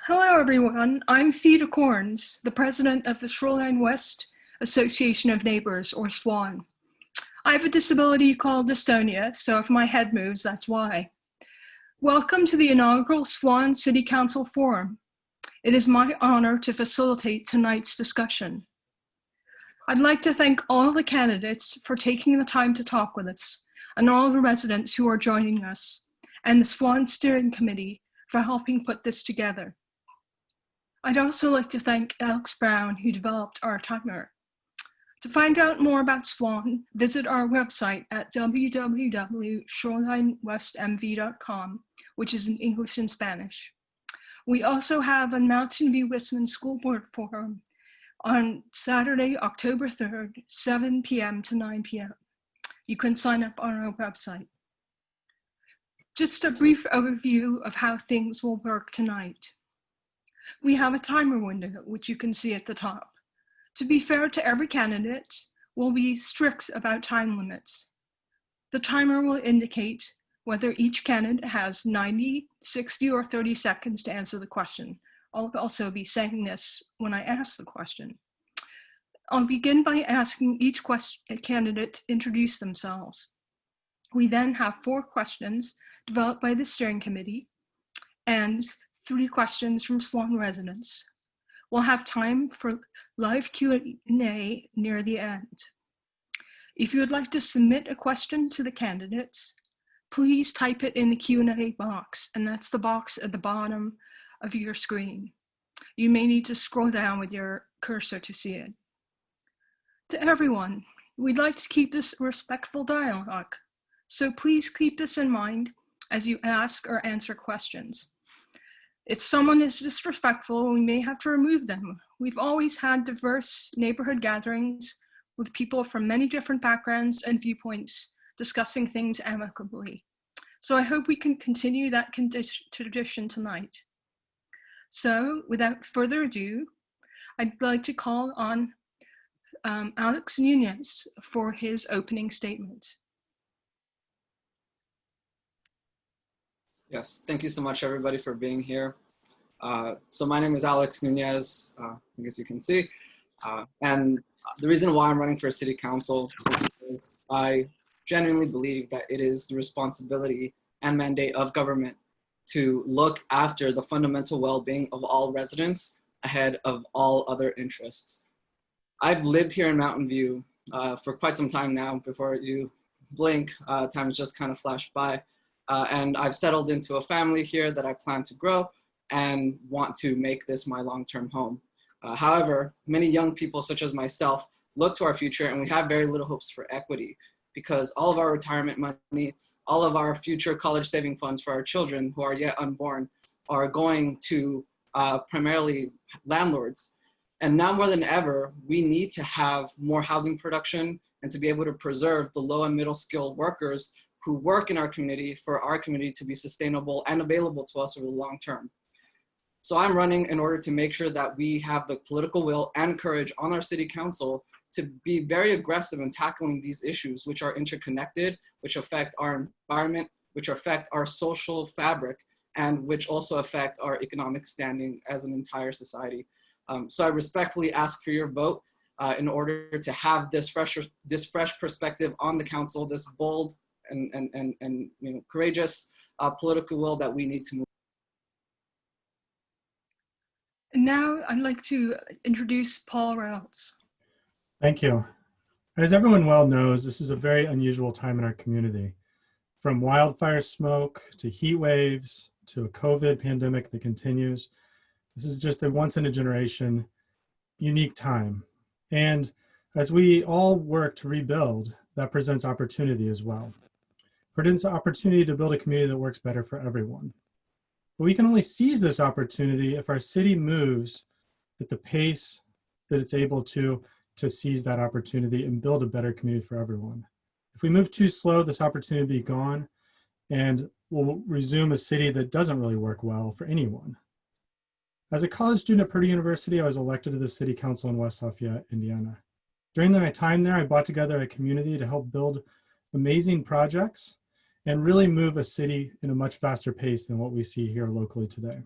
Hello, everyone. I'm Theda Corns, the president of the Shoreline West Association of Neighbors, or SWAN. I have a disability called dystonia, so if my head moves, that's why. Welcome to the inaugural SWAN City Council Forum. It is my honor to facilitate tonight's discussion. I'd like to thank all the candidates for taking the time to talk with us, and all the residents who are joining us, and the SWAN Steering Committee for helping put this together. I'd also like to thank Alex Brown, who developed our timer. To find out more about SWAN, visit our website at www.shorelinewestmv.com, which is in English and Spanish. We also have a Mountain View Westman School Board Forum on Saturday, October 3rd, 7 p.m. to 9 p.m. You can sign up on our website. Just a brief overview of how things will work tonight. We have a timer window, which you can see at the top. To be fair to every candidate, we'll be strict about time limits. The timer will indicate whether each candidate has 90, 60, or 30 seconds to answer the question. I'll also be saying this when I ask the question. I'll begin by asking each candidate to introduce themselves. We then have 4 questions developed by the steering committee and 3 questions from SWAN residents. We'll have time for live Q&A near the end. If you would like to submit a question to the candidates, please type it in the Q&A box, and that's the box at the bottom of your screen. You may need to scroll down with your cursor to see it. To everyone, we'd like to keep this a respectful dialogue, so please keep this in mind as you ask or answer questions. If someone is disrespectful, we may have to remove them. We've always had diverse neighborhood gatherings with people from many different backgrounds and viewpoints discussing things amicably. So I hope we can continue that tradition tonight. So without further ado, I'd like to call on Alex Nunez for his opening statement. Yes, thank you so much, everybody, for being here. So my name is Alex Nunez, I guess you can see. And the reason why I'm running for city council is I genuinely believe that it is the responsibility and mandate of government to look after the fundamental well-being of all residents ahead of all other interests. I've lived here in Mountain View for quite some time now. Before you blink, time has just kind of flashed by. And I've settled into a family here that I plan to grow and want to make this my long-term home. However, many young people such as myself look to our future and we have very little hopes for equity because all of our retirement money, all of our future college saving funds for our children who are yet unborn are going to primarily landlords. And now more than ever, we need to have more housing production and to be able to preserve the low and middle skilled workers who work in our community for our community to be sustainable and available to us over the long term. So I'm running in order to make sure that we have the political will and courage on our city council to be very aggressive in tackling these issues, which are interconnected, which affect our environment, which affect our social fabric, and which also affect our economic standing as an entire society. So I respectfully ask for your vote in order to have this fresh perspective on the council, this bold and courageous political will that we need to move. And now I'd like to introduce Paul Reynolds. Thank you. As everyone well knows, this is a very unusual time in our community. From wildfire smoke to heat waves to a COVID pandemic that continues, this is just a once in a generation unique time. And as we all work to rebuild, that presents opportunity as well. Presents opportunity to build a community that works better for everyone. But we can only seize this opportunity if our city moves at the pace that it's able to seize that opportunity and build a better community for everyone. If we move too slow, this opportunity will be gone and we'll resume a city that doesn't really work well for anyone. As a college student at Purdue University, I was elected to the city council in West Lafayette, Indiana. During my time there, I brought together a community to help build amazing projects and really move a city in a much faster pace than what we see here locally today.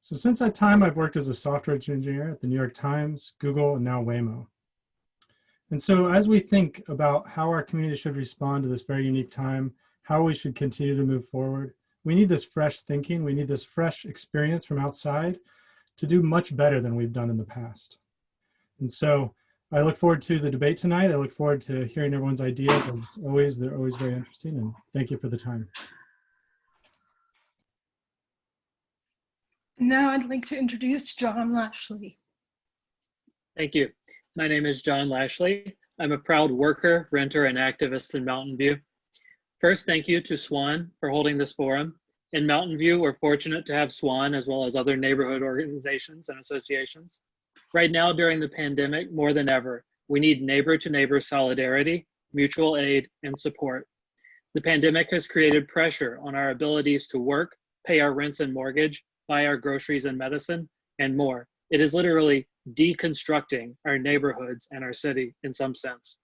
So since that time, I've worked as a software engineer at the New York Times, Google, and now Waymo. And so as we think about how our community should respond to this very unique time, how we should continue to move forward, we need this fresh thinking, we need this fresh experience from outside to do much better than we've done in the past. And so I look forward to the debate tonight. I look forward to hearing everyone's ideas. As always, they're always very interesting, and thank you for the time. Now I'd like to introduce John Lashley. Thank you. My name is John Lashley. I'm a proud worker, renter, and activist in Mountain View. First, thank you to SWAN for holding this forum. In Mountain View, we're fortunate to have SWAN as well as other neighborhood organizations and associations. Right now, during the pandemic, more than ever, we need neighbor-to-neighbor solidarity, mutual aid, and support. The pandemic has created pressure on our abilities to work, pay our rents and mortgage, buy our groceries and medicine, and more. It is literally deconstructing our neighborhoods and our city in some sense.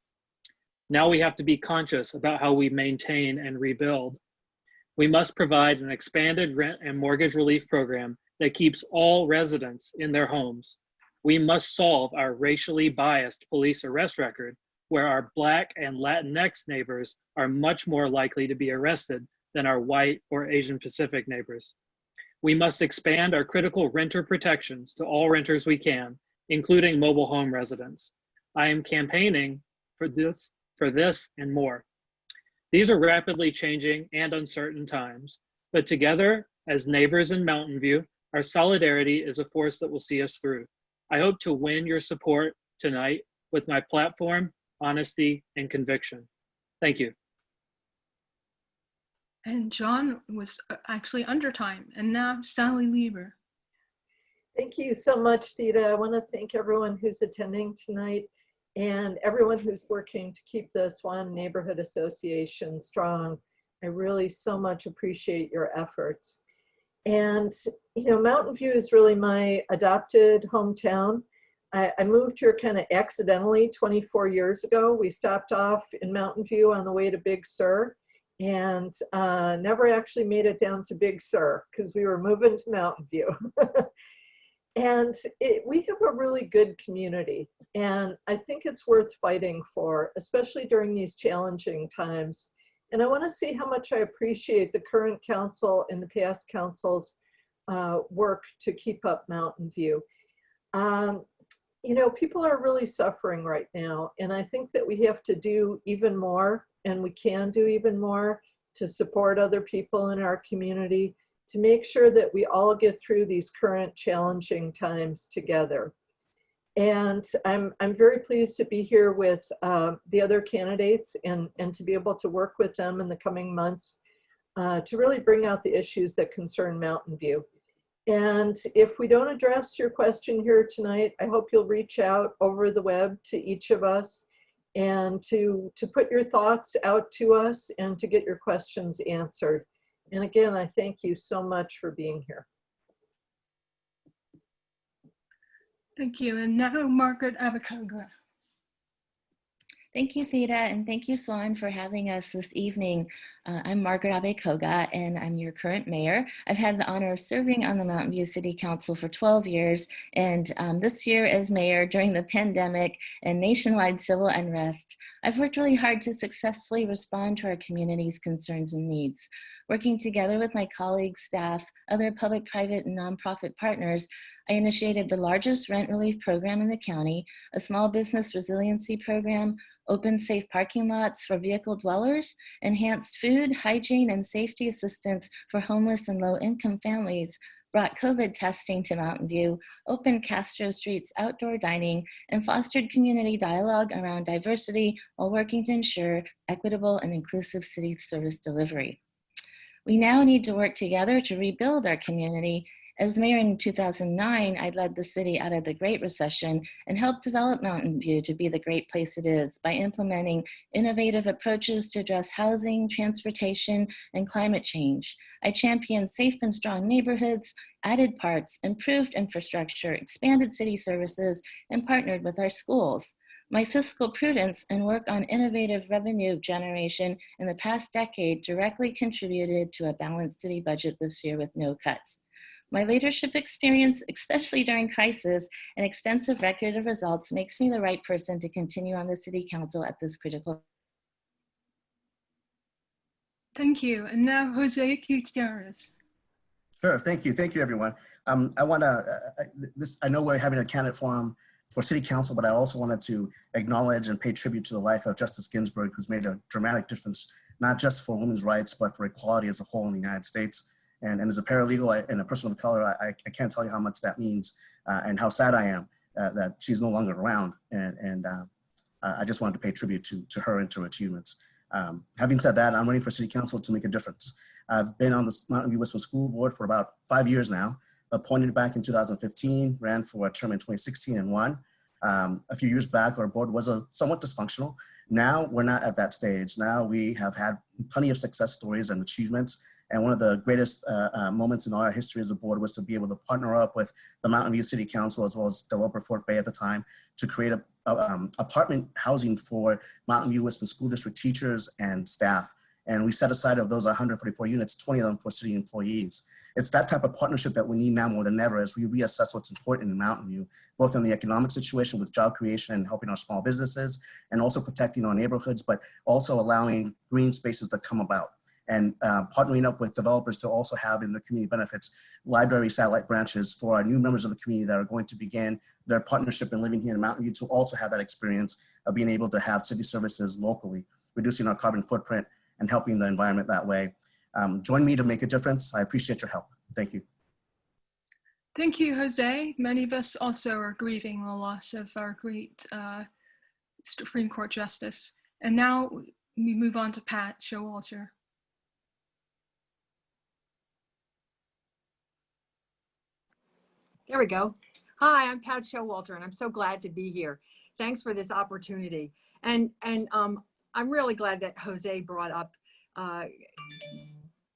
Now we have to be conscious about how we maintain and rebuild. We must provide an expanded rent and mortgage relief program that keeps all residents in their homes. We must solve our racially biased police arrest record, where our Black and Latinx neighbors are much more likely to be arrested than our white or Asian Pacific neighbors. We must expand our critical renter protections to all renters we can, including mobile home residents. I am campaigning for this and more. These are rapidly changing and uncertain times, but together as neighbors in Mountain View, our solidarity is a force that will see us through. I hope to win your support tonight with my platform, honesty, and conviction. Thank you. And John was actually under time. And now Sally Lieber. Thank you so much, Theda. I want to thank everyone who's attending tonight and everyone who's working to keep the SWAN Neighborhood Association strong. I really so much appreciate your efforts. And, you know, Mountain View is really my adopted hometown. I moved here kind of accidentally 24 years ago. We stopped off in Mountain View on the way to Big Sur and never actually made it down to Big Sur because we were moving to Mountain View. And we have a really good community, and I think it's worth fighting for, especially during these challenging times. And I want to say how much I appreciate the current council and the past council's work to keep up Mountain View. You know, people are really suffering right now, and I think that we have to do even more, and we can do even more to support other people in our community, to make sure that we all get through these current challenging times together. And I'm very pleased to be here with the other candidates and to be able to work with them in the coming months to really bring out the issues that concern Mountain View. And if we don't address your question here tonight, I hope you'll reach out over the web to each of us and to put your thoughts out to us and to get your questions answered. And again, I thank you so much for being here. Thank you. And now Margaret Abakoga. Thank you, Theda, and thank you, SWAN, for having us this evening. I'm Margaret Abakoga, and I'm your current mayor. I've had the honor of serving on the Mountain View City Council for 12 years, and this year as mayor during the pandemic and nationwide civil unrest, I've worked really hard to successfully respond to our community's concerns and needs. Working together with my colleagues, staff, other public, private, and nonprofit partners, I initiated the largest rent relief program in the county, a small business resiliency program, open safe parking lots for vehicle dwellers, enhanced food, hygiene, and safety assistance for homeless and low-income families, brought COVID testing to Mountain View, opened Castro Street's outdoor dining, and fostered community dialogue around diversity while working to ensure equitable and inclusive city service delivery. We now need to work together to rebuild our community. As mayor in 2009, I led the city out of the Great Recession and helped develop Mountain View to be the great place it is by implementing innovative approaches to address housing, transportation, and climate change. I championed safe and strong neighborhoods, added parks, improved infrastructure, expanded city services, and partnered with our schools. My fiscal prudence and work on innovative revenue generation in the past decade directly contributed to a balanced city budget this year with no cuts. My leadership experience, especially during crisis, and extensive record of results makes me the right person to continue on the City Council at this critical. Thank you. And now Jose Gutierrez. Sure. Thank you. Thank you, everyone. I want to, I know we're having a candidate forum for City Council, but I also wanted to acknowledge and pay tribute to the life of Justice Ginsburg, who's made a dramatic difference, not just for women's rights, but for equality as a whole in the United States. And as a paralegal and a person of color, I can't tell you how much that means and how sad I am that she's no longer around. And I just wanted to pay tribute to her and to her achievements. Having said that, I'm running for City Council to make a difference. I've been on the Mountain View Westwood School Board for about 5 years now, appointed back in 2015, ran for a term in 2016 and won. A few years back, our board was somewhat dysfunctional. Now we're not at that stage. Now we have had plenty of success stories and achievements. And one of the greatest moments in our history as a board was to be able to partner up with the Mountain View City Council, as well as developer Fort Bay at the time, to create apartment housing for Mountain View Westwood School District teachers and staff. And we set aside of those 144 units, 20 of them for city employees. It's that type of partnership that we need now more than ever as we reassess what's important in Mountain View, both in the economic situation with job creation and helping our small businesses, and also protecting our neighborhoods, but also allowing green spaces to come about. And partnering up with developers to also have in the community benefits library satellite branches for our new members of the community that are going to begin their partnership in living here in Mountain View to also have that experience of being able to have city services locally, reducing our carbon footprint and helping the environment that way. Join me to make a difference. I appreciate your help. Thank you. Thank you, Jose. Many of us also are grieving the loss of our great Supreme Court Justice. And now we move on to Pat Showalter. There we go. Hi, I'm Pat Showalter, and I'm so glad to be here. Thanks for this opportunity. And I'm really glad that Jose brought up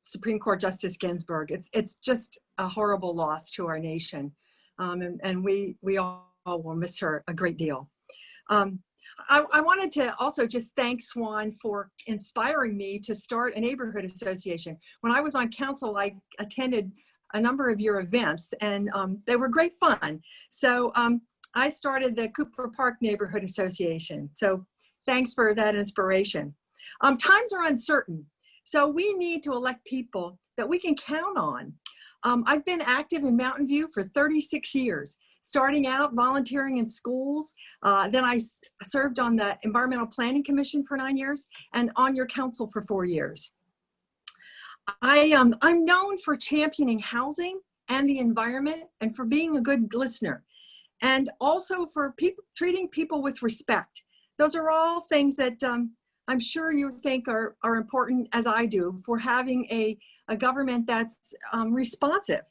Supreme Court Justice Ginsburg. It's just a horrible loss to our nation, and we all will miss her a great deal. I wanted to also just thank SWAN for inspiring me to start a neighborhood association. When I was on council, I attended a number of your events, and they were great fun. So I started the Cooper Park Neighborhood Association. So thanks for that inspiration. Times are uncertain, so we need to elect people that we can count on. I've been active in Mountain View for 36 years, starting out volunteering in schools. Then I served on the Environmental Planning Commission for 9 years and on your council for 4 years. I'm known for championing housing and the environment and for being a good listener, and also for treating people with respect. Those are all things that I'm sure you think are important, as I do, for having a government that's responsive.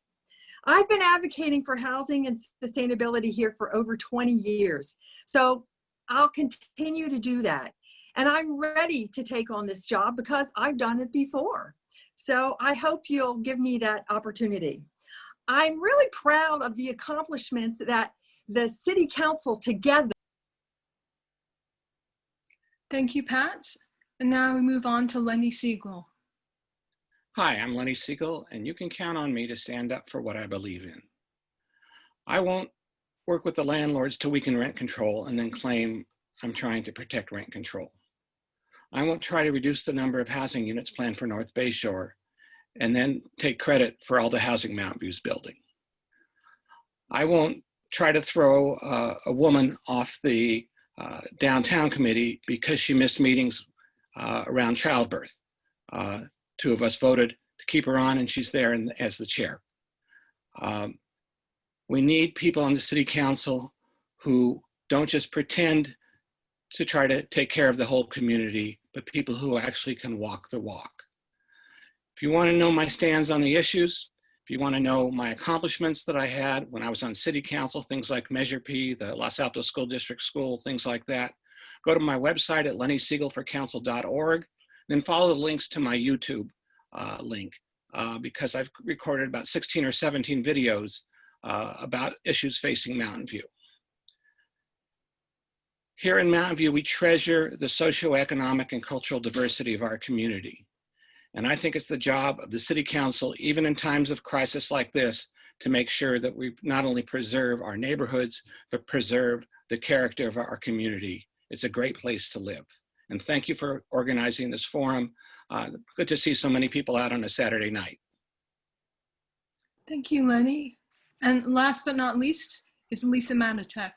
I've been advocating for housing and sustainability here for over 20 years. So I'll continue to do that. And I'm ready to take on this job because I've done it before. So I hope you'll give me that opportunity. I'm really proud of the accomplishments that the City Council together. Thank you, Pat. And now we move on to Lenny Siegel. Hi, I'm Lenny Siegel, and you can count on me to stand up for what I believe in. I won't work with the landlords to weaken rent control and then claim I'm trying to protect rent control. I won't try to reduce the number of housing units planned for North Bay Shore and then take credit for all the housing Mountain View's building. I won't try to throw a woman off the downtown committee because she missed meetings around childbirth. Two of us voted to keep her on, and she's there as the chair. We need people on the City Council who don't just pretend to try to take care of the whole community, but people who actually can walk the walk. If you want to know my stands on the issues, if you want to know my accomplishments that I had when I was on City Council, things like Measure P, the Los Altos School District School, things like that, go to my website at lennysiegelforcouncil.org, then follow the links to my YouTube link because I've recorded about 16 or 17 videos about issues facing Mountain View. Here in Mountain View, we treasure the socioeconomic and cultural diversity of our community. And I think it's the job of the City Council, even in times of crisis like this, to make sure that we not only preserve our neighborhoods, but preserve the character of our community. It's a great place to live. And thank you for organizing this forum. Good to see so many people out on a Saturday night. Thank you, Lenny. And last but not least is Lisa Manichak.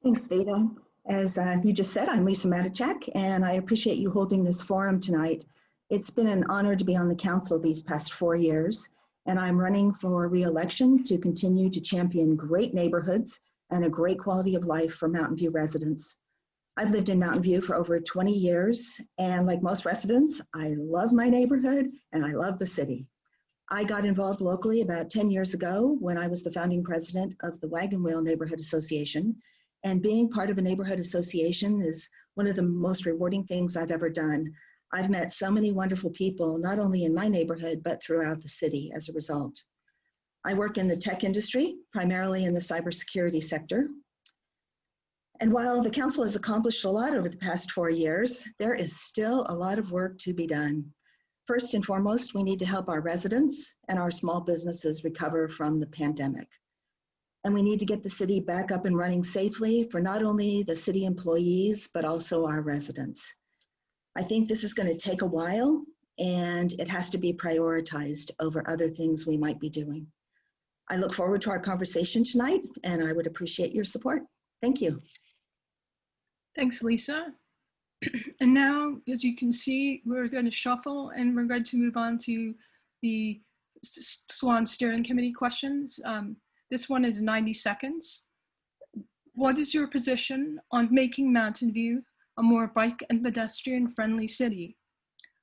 Thanks, Theda. As you just said, I'm Lisa Matichak, and I appreciate you holding this forum tonight. It's been an honor to be on the council these past 4 years, and I'm running for re-election to continue to champion great neighborhoods and a great quality of life for Mountain View residents. I've lived in Mountain View for over 20 years, and like most residents, I love my neighborhood and I love the city. I got involved locally about 10 years ago when I was the founding president of the Wagon Wheel Neighborhood Association. And being part of a neighborhood association is one of the most rewarding things I've ever done. I've met so many wonderful people, not only in my neighborhood, but throughout the city as a result. I work in the tech industry, primarily in the cybersecurity sector. And while the council has accomplished a lot over the past 4 years, there is still a lot of work to be done. First and foremost, we need to help our residents and our small businesses recover from the pandemic. And we need to get the city back up and running safely for not only the city employees, but also our residents. I think this is going to take a while, and it has to be prioritized over other things we might be doing. I look forward to our conversation tonight, and I would appreciate your support. Thank you. Thanks, Lisa. And now, as you can see, we're going to shuffle and we're going to move on to the SWAN Steering Committee questions. This one is 90 seconds. What is your position on making Mountain View a more bike and pedestrian friendly city?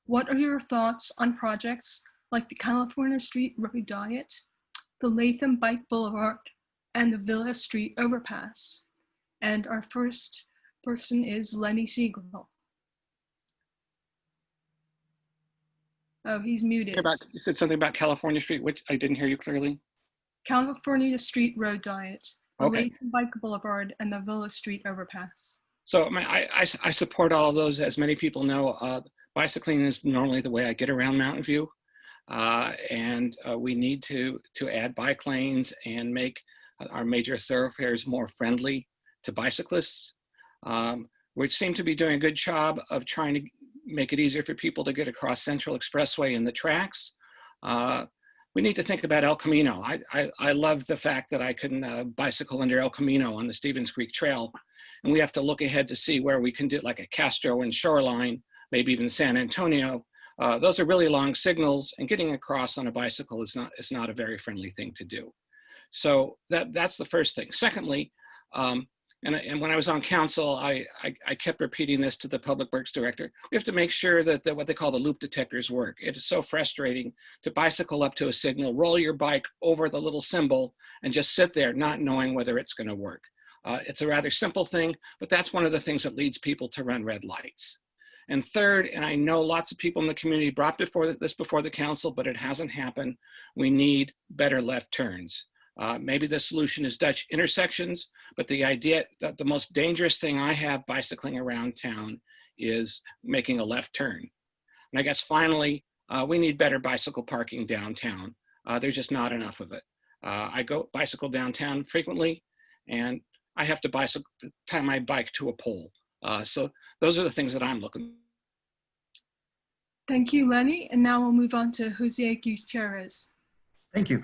What are your thoughts on projects like the California Street Road Diet, the Latham Bike Boulevard, and the Villa Street Overpass? And our first person is Lenny Siegel. Oh, he's muted. You said something about California Street, which I didn't hear you clearly. California Street Road Diet, the Okay. Latham Bike Boulevard, and the Villa Street Overpass. So I support all of those. As many people know, bicycling is normally the way I get around Mountain View. And we need to add bike lanes and make our major thoroughfares more friendly to bicyclists. We seem to be doing a good job of trying to make it easier for people to get across Central Expressway and the tracks. We need to think about El Camino. I love the fact that I can bicycle under El Camino on the Stevens Creek Trail. And we have to look ahead to see where we can do like a Castro and Shoreline, maybe even San Antonio. Those are really long signals, and getting across on a bicycle is not a very friendly thing to do. So that's the first thing. Secondly, and when I was on council, I kept repeating this to the Public Works Director. We have to make sure that what they call the loop detectors work. It is so frustrating to bicycle up to a signal, roll your bike over the little symbol, and just sit there not knowing whether it's going to work. It's a rather simple thing, but that's one of the things that leads people to run red lights. And third, and I know lots of people in the community brought this before the council, but it hasn't happened, we need better left turns. Maybe the solution is Dutch intersections, but the idea that the most dangerous thing I have bicycling around town is making a left turn. And I guess finally, we need better bicycle parking downtown. There's just not enough of it. I bicycle downtown frequently, and I have to tie my bike to a pole. So those are the things that I'm looking. Thank you, Lenny. And now we'll move on to Jose Gutierrez. Thank you.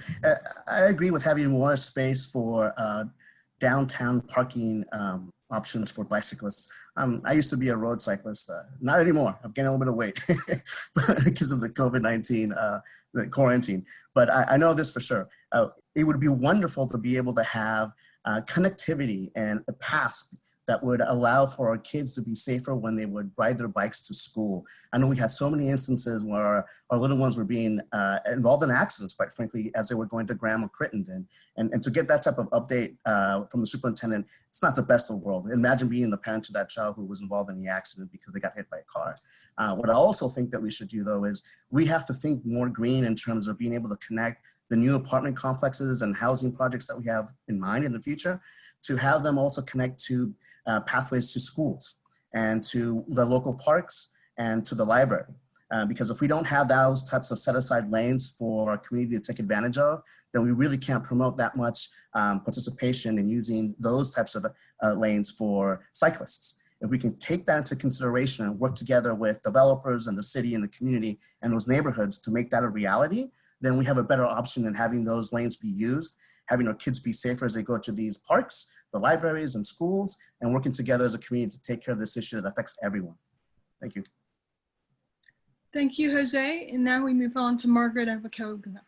I agree with having more space for downtown parking options for bicyclists. I used to be a road cyclist, not anymore. I've gained a little bit of weight because of the COVID-19 the quarantine. But I know this for sure. It would be wonderful to be able to have connectivity and a pass that would allow for our kids to be safer when they would ride their bikes to school. I know we had so many instances where our little ones were being involved in accidents, quite frankly, as they were going to Graham or Crittenden. And to get that type of update from the superintendent, it's not the best of the world. Imagine being the parent to that child who was involved in the accident because they got hit by a car. What I also think that we should do, though, is we have to think more green in terms of being able to connect the new apartment complexes and housing projects that we have in mind in the future, to have them also connect to pathways to schools and to the local parks and to the library. Because if we don't have those types of set aside lanes for our community to take advantage of, then we really can't promote that much participation in using those types of lanes for cyclists. If we can take that into consideration and work together with developers and the city and the community and those neighborhoods to make that a reality, then we have a better option in having those lanes be used, having our kids be safer as they go to these parks, the libraries and schools, and working together as a community to take care of this issue that affects everyone. Thank you. Thank you, Jose. And now we move on to Margaret Avakoga.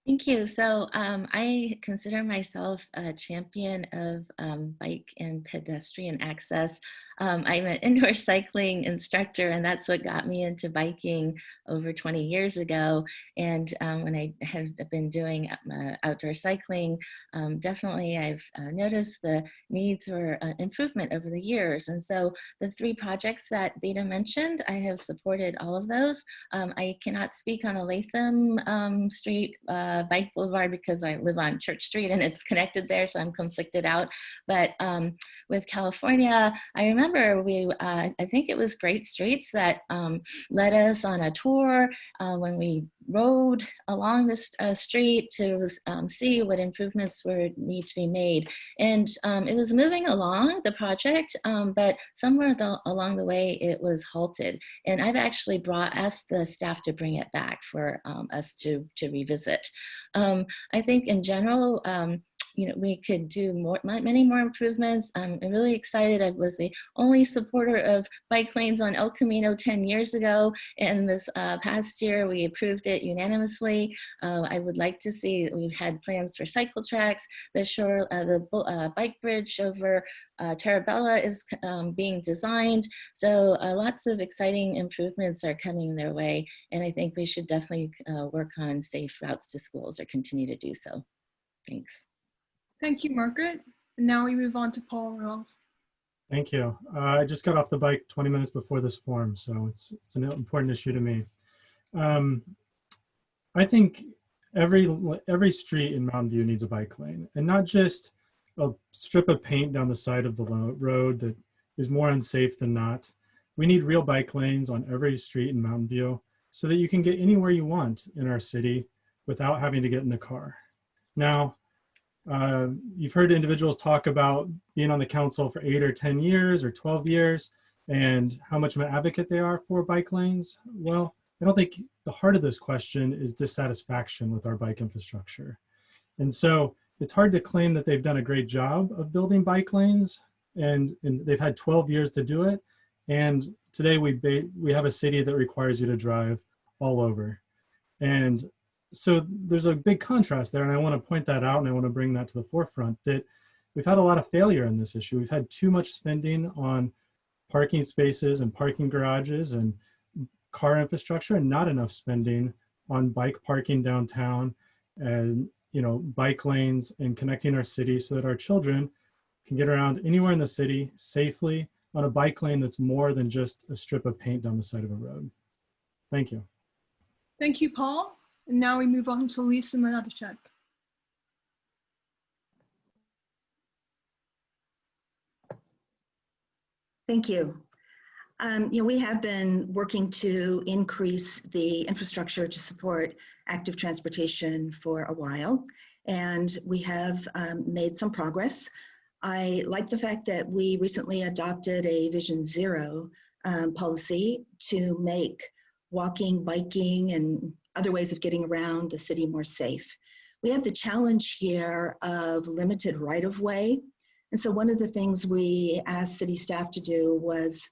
Thank you. So I consider myself a champion of bike and pedestrian access. I'm an indoor cycling instructor, and that's what got me into biking over 20 years ago. And when I have been doing outdoor cycling, definitely I've noticed the needs for improvement over the years. And so the 3 projects that Theda mentioned, I have supported all of those. I cannot speak on the Latham Street Bike Boulevard because I live on Church Street and it's connected there, so I'm conflicted out. But with California, I remember I think it was Great Streets that led us on a tour when we rode along this street to see what improvements need to be made. And it was moving along, the project, but somewhere along the way it was halted. And I've actually asked the staff to bring it back for us to revisit. I think in general, we could do many more improvements. I'm really excited. I was the only supporter of bike lanes on El Camino 10 years ago, and this past year we approved it unanimously. I would like to see, we've had plans for cycle tracks. The bike bridge over Terabella is being designed. So lots of exciting improvements are coming their way, and I think we should definitely work on safe routes to schools or continue to do so. Thanks. Thank you, Margaret. And now we move on to Paul Rawls. Thank you. I just got off the bike 20 minutes before this forum, so it's an important issue to me. I think every street in Mountain View needs a bike lane, and not just a strip of paint down the side of the road that is more unsafe than not. We need real bike lanes on every street in Mountain View so that you can get anywhere you want in our city without having to get in a car. Now, you've heard individuals talk about being on the council for 8 or 10 years or 12 years and how much of an advocate they are for bike lanes. Well, I don't think the heart of this question is dissatisfaction with our bike infrastructure. And so it's hard to claim that they've done a great job of building bike lanes, and they've had 12 years to do it. And today we have a city that requires you to drive all over. And so there's a big contrast there, and I want to point that out, and I want to bring that to the forefront, that we've had a lot of failure in this issue. We've had too much spending on parking spaces and parking garages and car infrastructure, and not enough spending on bike parking downtown and bike lanes and connecting our city so that our children can get around anywhere in the city safely on a bike lane that's more than just a strip of paint down the side of a road. Thank you. Thank you, Paul. And now we move on to Lisa Madachek. Thank you. We have been working to increase the infrastructure to support active transportation for a while, and we have made some progress. I like the fact that we recently adopted a Vision Zero policy to make walking, biking, and other ways of getting around the city more safe. We have the challenge here of limited right-of-way. And so one of the things we asked city staff to do was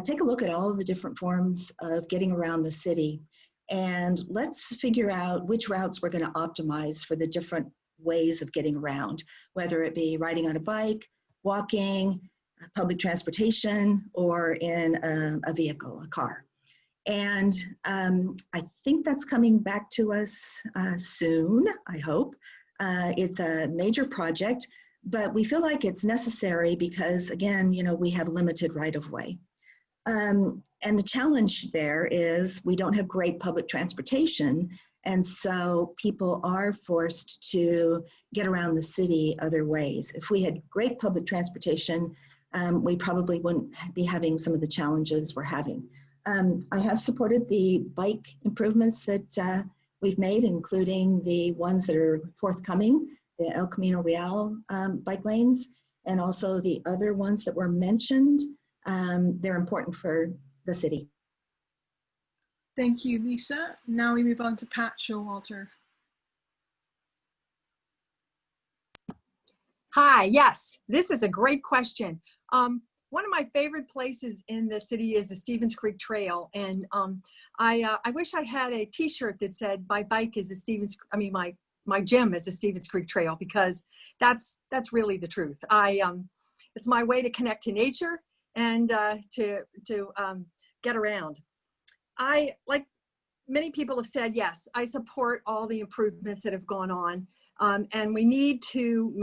take a look at all of the different forms of getting around the city, and let's figure out which routes we're going to optimize for the different ways of getting around, whether it be riding on a bike, walking, public transportation, or in a vehicle, a car. And I think that's coming back to us soon, I hope. It's a major project, but we feel like it's necessary because, again, we have limited right-of-way. And the challenge there is we don't have great public transportation, and so people are forced to get around the city other ways. If we had great public transportation, we probably wouldn't be having some of the challenges we're having. I have supported the bike improvements that we've made, including the ones that are forthcoming, the El Camino Real bike lanes, and also the other ones that were mentioned. They're important for the city. Thank you, Lisa. Now we move on to Pat Showalter. Hi, yes, this is a great question. One of my favorite places in the city is the Stevens Creek Trail. And I wish I had a t-shirt that said my bike is the my gym is the Stevens Creek Trail, because that's really the truth. It's my way to connect to nature and to get around. Like many people have said, yes, I support all the improvements that have gone on. And we need to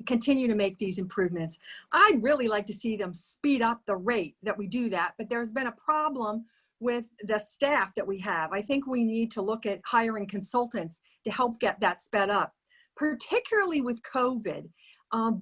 continue to make these improvements. I'd really like to see them speed up the rate that we do that, but there's been a problem with the staff that we have. I think we need to look at hiring consultants to help get that sped up. Particularly with COVID,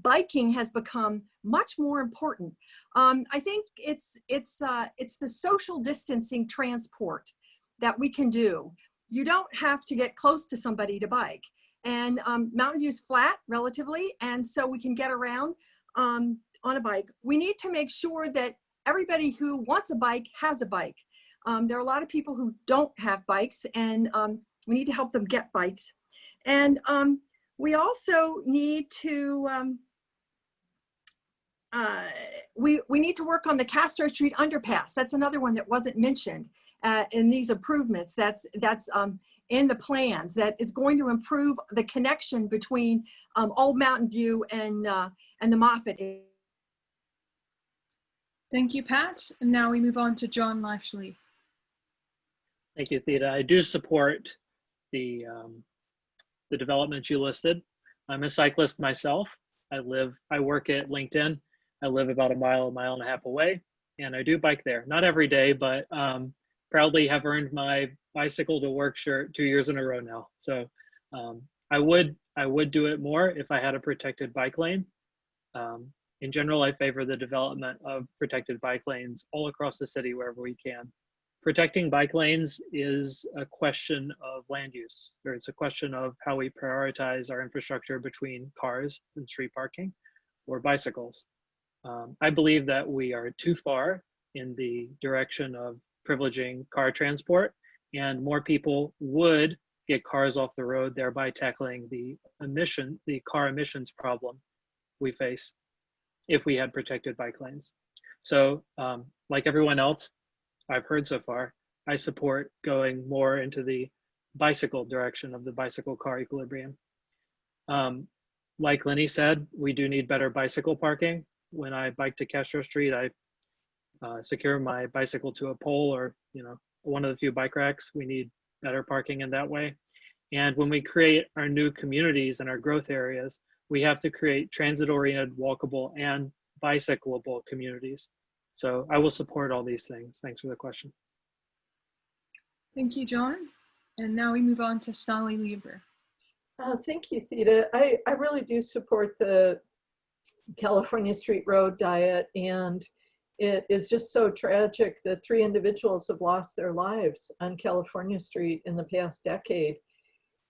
biking has become much more important. I think it's the social distancing transport that we can do. You don't have to get close to somebody to bike. And Mountain View's flat relatively, and so we can get around on a bike. We need to make sure that everybody who wants a bike has a bike. There are a lot of people who don't have bikes, and we need to help them get bikes. And we also need to we need to work on the Castro Street underpass. That's another one that wasn't mentioned in these improvements. That's in the plans, that is going to improve the connection between Old Mountain View and the Moffett. Thank you, Pat. And now we move on to John Lashley. Thank you, Theda. I do support the developments you listed. I'm a cyclist myself. I work at LinkedIn. I live about a mile and a half away, and I do bike there. Not every day, but proudly have earned my bicycle to work shirt 2 years in a row now. So I would do it more if I had a protected bike lane. In general, I favor the development of protected bike lanes all across the city wherever we can. Protecting bike lanes is a question of land use, or it's a question of how we prioritize our infrastructure between cars and street parking or bicycles. I believe that we are too far in the direction of privileging car transport, and more people would get cars off the road, thereby tackling the car emissions problem we face if we had protected bike lanes. So like everyone else I've heard so far, I support going more into the bicycle direction of the bicycle car equilibrium. Like Lenny said, we do need better bicycle parking. When I bike to Castro Street, I secure my bicycle to a pole or one of the few bike racks. We need better parking in that way. And when we create our new communities and our growth areas, we have to create transit-oriented, walkable, and bicyclable communities. So I will support all these things. Thanks for the question. Thank you, John. And now we move on to Sally Lieber. Thank you, Theda. I really do support the California Street Road diet, and it is just so tragic that 3 individuals have lost their lives on California Street in the past decade.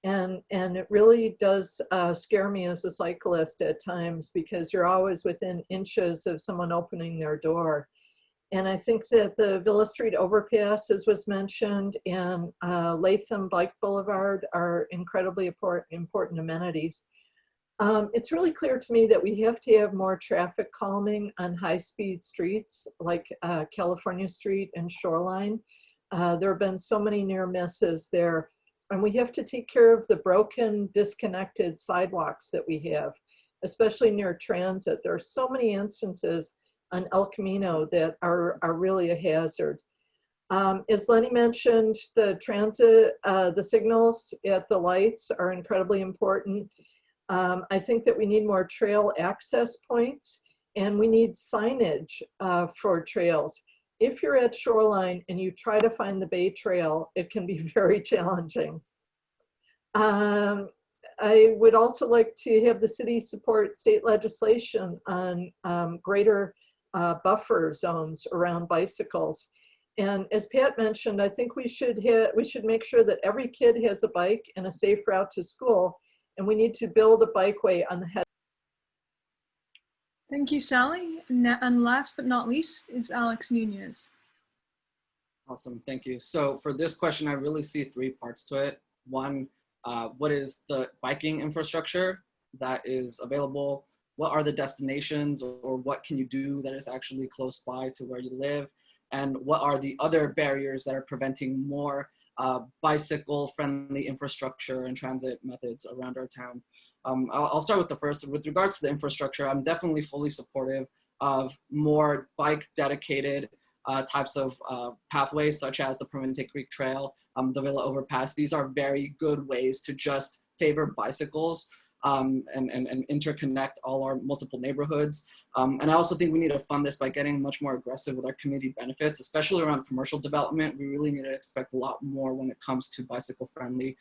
And it really does scare me as a cyclist at times, because you're always within inches of someone opening their door. And I think that the Villa Street overpass, as was mentioned, and Latham Bike Boulevard are incredibly important amenities. It's really clear to me that we have to have more traffic calming on high-speed streets like California Street and Shoreline. There have been so many near misses there. And we have to take care of the broken, disconnected sidewalks that we have, especially near transit. There are so many instances on El Camino that are really a hazard. As Lenny mentioned, the transit, the signals at the lights are incredibly important. I think that we need more trail access points, and we need signage for trails. If you're at Shoreline and you try to find the Bay Trail, it can be very challenging. I would also like to have the city support state legislation on greater buffer zones around bicycles. And as Pat mentioned, I think we should make sure that every kid has a bike and a safe route to school. And we need to build a bikeway on the head. Thank you, Sally. And last but not least is Alex Nunez. Awesome, thank you. So for this question, I really see three parts to it. One, what is the biking infrastructure that is available? What are the destinations, or what can you do that is actually close by to where you live? And what are the other barriers that are preventing more bicycle-friendly infrastructure and transit methods around our town? I'll start with the first. With regards to the infrastructure, I'm definitely fully supportive of more bike-dedicated types of pathways, such as the Permanente Creek Trail, the Villa Overpass. These are very good ways to just favor bicycles and interconnect all our multiple neighborhoods. And I also think we need to fund this by getting much more aggressive with our community benefits, especially around commercial development. We really need to expect a lot more when it comes to bicycle-friendly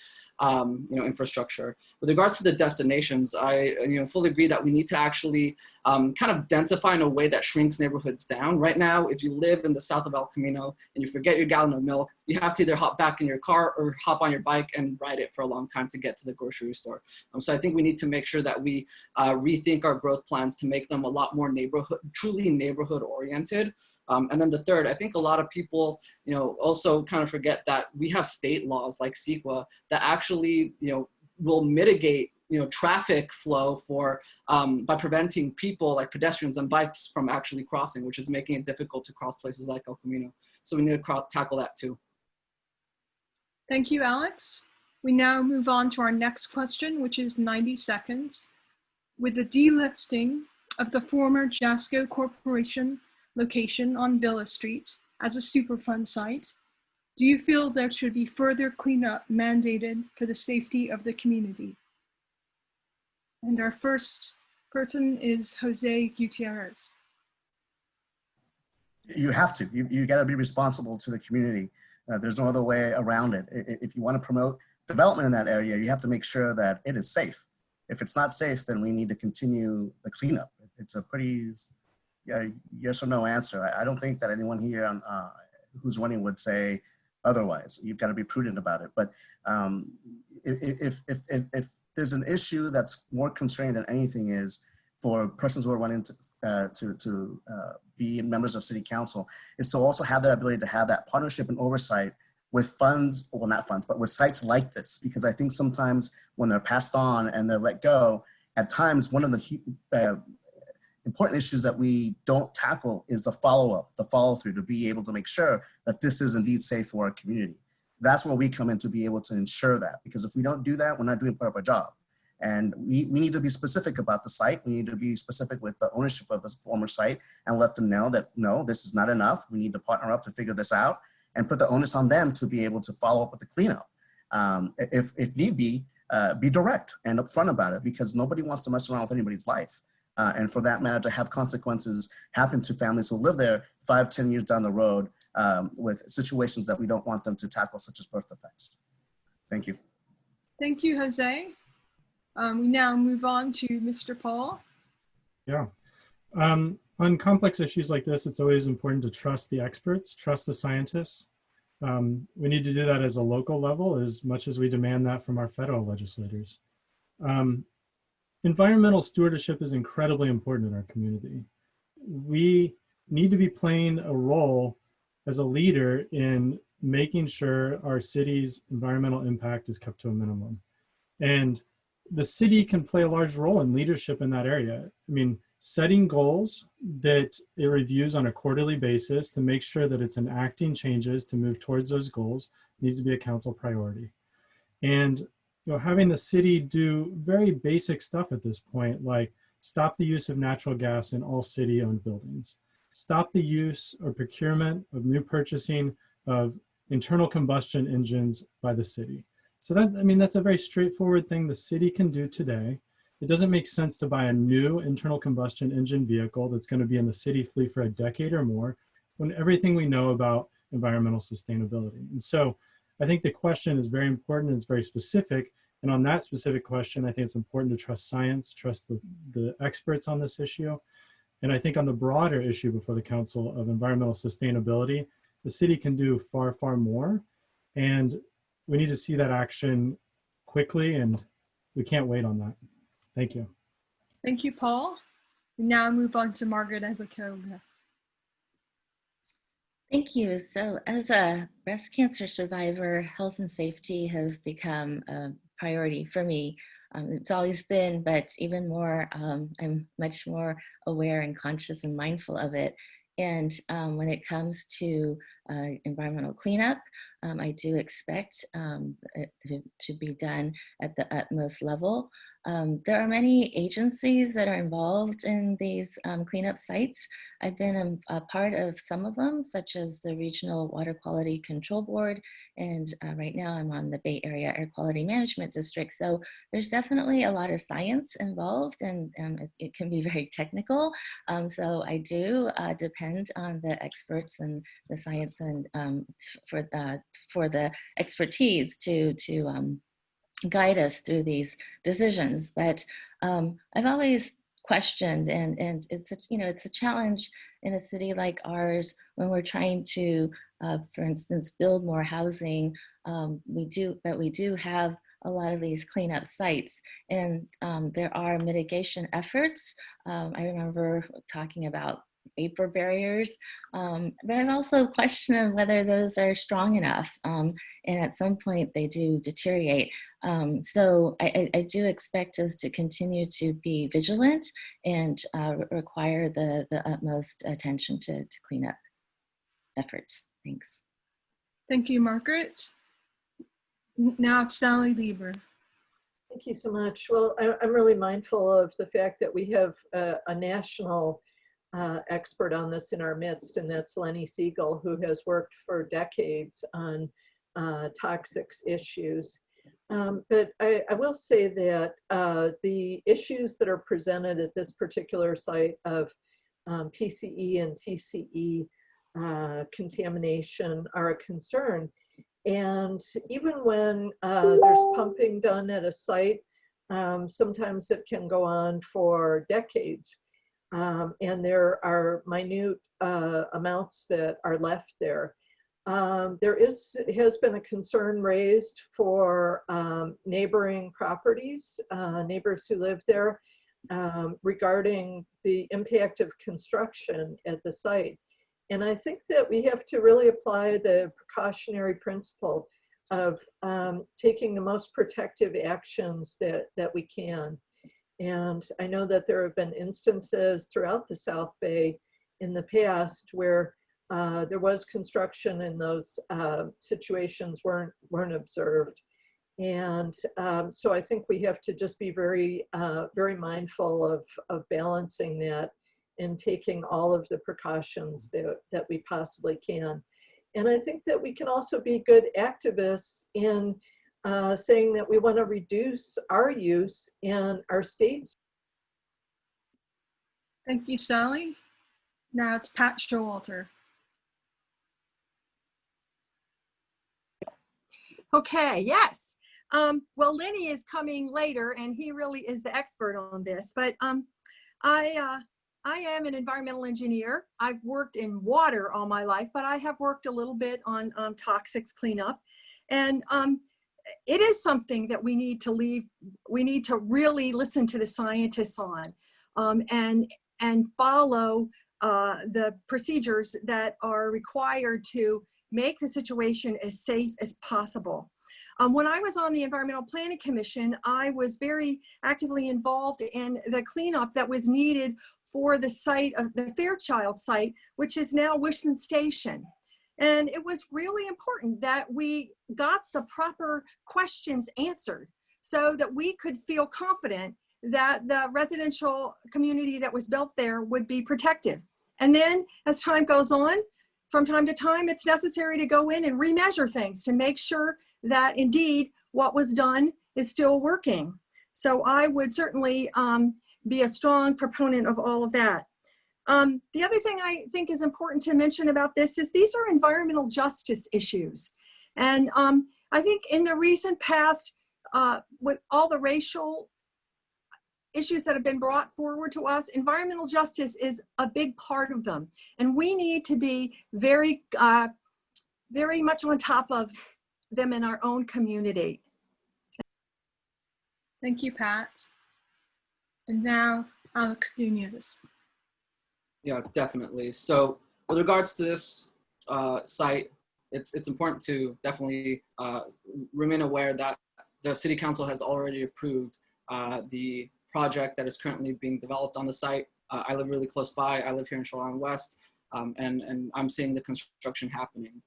infrastructure. With regards to the destinations, I fully agree that we need to actually kind of densify in a way that shrinks neighborhoods down. Right now, if you live in the south of El Camino and you forget your gallon of milk, you have to either hop back in your car or hop on your bike and ride it for a long time to get to the grocery store. So I think we need to make sure that we rethink our growth plans to make them a lot more truly neighborhood oriented. And then the third, I think a lot of people, also kind of forget that we have state laws like CEQA that actually, will mitigate, traffic flow for by preventing people like pedestrians and bikes from actually crossing, which is making it difficult to cross places like El Camino. So we need to tackle that too. Thank you, Alex. We now move on to our next question, which is 90 seconds. With the delisting of the former Jasco Corporation location on Villa Street as a Superfund site, do you feel there should be further cleanup mandated for the safety of the community? And our first person is Jose Gutierrez. You have to. You got to be responsible to the community. There's no other way around it. If you want to promote development in that area, you have to make sure that it is safe. If it's not safe, then we need to continue the cleanup. It's a pretty yes or no answer. I don't think that anyone here who's running would say otherwise. You've got to be prudent about it. But if there's an issue that's more concerning than anything is for persons who are running to be members of city council, is to also have that ability to have that partnership and oversight with funds, well, not funds, but with sites like this. Because I think sometimes when they're passed on and they're let go, at times one of the important issues that we don't tackle is the follow-up, the follow-through, to be able to make sure that this is indeed safe for our community. That's where we come in to be able to ensure that, because if we don't do that, we're not doing part of our job. And we need to be specific about the site. We need to be specific with the ownership of this former site and let them know that, no, this is not enough. We need to partner up to figure this out and put the onus on them to be able to follow up with the cleanup. If need be direct and upfront about it, because nobody wants to mess around with anybody's life. And for that matter, to have consequences happen to families who live there 5-10 years down the road with situations that we don't want them to tackle, such as birth defects. Thank you. Thank you, Jose. We now move on to Mr. Paul. Yeah. On complex issues like this, it's always important to trust the experts, trust the scientists. We need to do that as a local level as much as we demand that from our federal legislators. Environmental stewardship is incredibly important in our community. We need to be playing a role as a leader in making sure our city's environmental impact is kept to a minimum. And the city can play a large role in leadership in that area. I mean, setting goals that it reviews on a quarterly basis to make sure that it's enacting changes to move towards those goals needs to be a council priority. And having the city do very basic stuff at this point, like stop the use of natural gas in all city-owned buildings, stop the use or procurement of new purchasing of internal combustion engines by the city. So that, I mean, that's a very straightforward thing the city can do today. It doesn't make sense to buy a new internal combustion engine vehicle that's going to be in the city fleet for a decade or more when everything we know about environmental sustainability. And so I think the question is very important and it's very specific. And on that specific question, I think it's important to trust science, trust the experts on this issue. And I think on the broader issue before the council of environmental sustainability, the city can do far, far more. And we need to see that action quickly, and we can't wait on that. Thank you. Thank you, Paul. We now move on to Margaret Ebakoga. Thank you. So as a breast cancer survivor, health and safety have become a priority for me. It's always been, but even more, I'm much more aware and conscious and mindful of it. And when it comes to environmental cleanup, I do expect it to be done at the utmost level. There are many agencies that are involved in these cleanup sites. I've been a part of some of them, such as the Regional Water Quality Control Board, and right now I'm on the Bay Area Air Quality Management District. So there's definitely a lot of science involved, and it can be very technical. So I do depend on the experts and the science and for the expertise to guide us through these decisions. But I've always questioned, and it's a challenge in a city like ours when we're trying to, for instance, build more housing. We do have a lot of these cleanup sites, and there are mitigation efforts. I remember talking about vapor barriers, but I've also questioned whether those are strong enough, and at some point they do deteriorate. So I do expect us to continue to be vigilant and require the utmost attention to cleanup efforts. Thanks. Thank you, Margaret. Now it's Sally Lieber. Thank you so much. Well, I'm really mindful of the fact that we have a national expert on this in our midst, and that's Lenny Siegel, who has worked for decades on toxics issues. But I will say that the issues that are presented at this particular site of PCE and TCE contamination are a concern. And even when there's pumping done at a site, sometimes it can go on for decades. And there are minute amounts that are left there. There has been a concern raised for neighboring properties, neighbors who live there, regarding the impact of construction at the site. And I think that we have to really apply the precautionary principle of taking the most protective actions that we can. And I know that there have been instances throughout the South Bay in the past where there was construction and those situations weren't observed. And so I think we have to just be very, very mindful of balancing that and taking all of the precautions that we possibly can. And I think that we can also be good activists in saying that we want to reduce our use in our states. Thank you, Sally. Now it's Pat Showalter. Okay, yes. Well, Lenny is coming later, and he really is the expert on this. But I am an environmental engineer. I've worked in water all my life, but I have worked a little bit on toxics cleanup. And it is something that we need to really listen to the scientists on and follow the procedures that are required to make the situation as safe as possible. When I was on the Environmental Planning Commission, I was very actively involved in the cleanup that was needed for the site of the Fairchild site, which is now Wishman Station. And it was really important that we got the proper questions answered so that we could feel confident that the residential community that was built there would be protected. And then as time goes on, from time to time, it's necessary to go in and remeasure things to make sure that indeed what was done is still working. So I would certainly be a strong proponent of all of that. The other thing I think is important to mention about this is these are environmental justice issues. And I think in the recent past, with all the racial issues that have been brought forward to us, environmental justice is a big part of them. And we need to be very very much on top of them in our own community. Thank you, Pat. And now, Alex Nunez. Yeah, definitely. So with regards to this site, it's important to definitely remain aware that the City Council has already approved the project that is currently being developed on the site. I live really close by. I live here in Shoreline West, and I'm seeing the construction happening.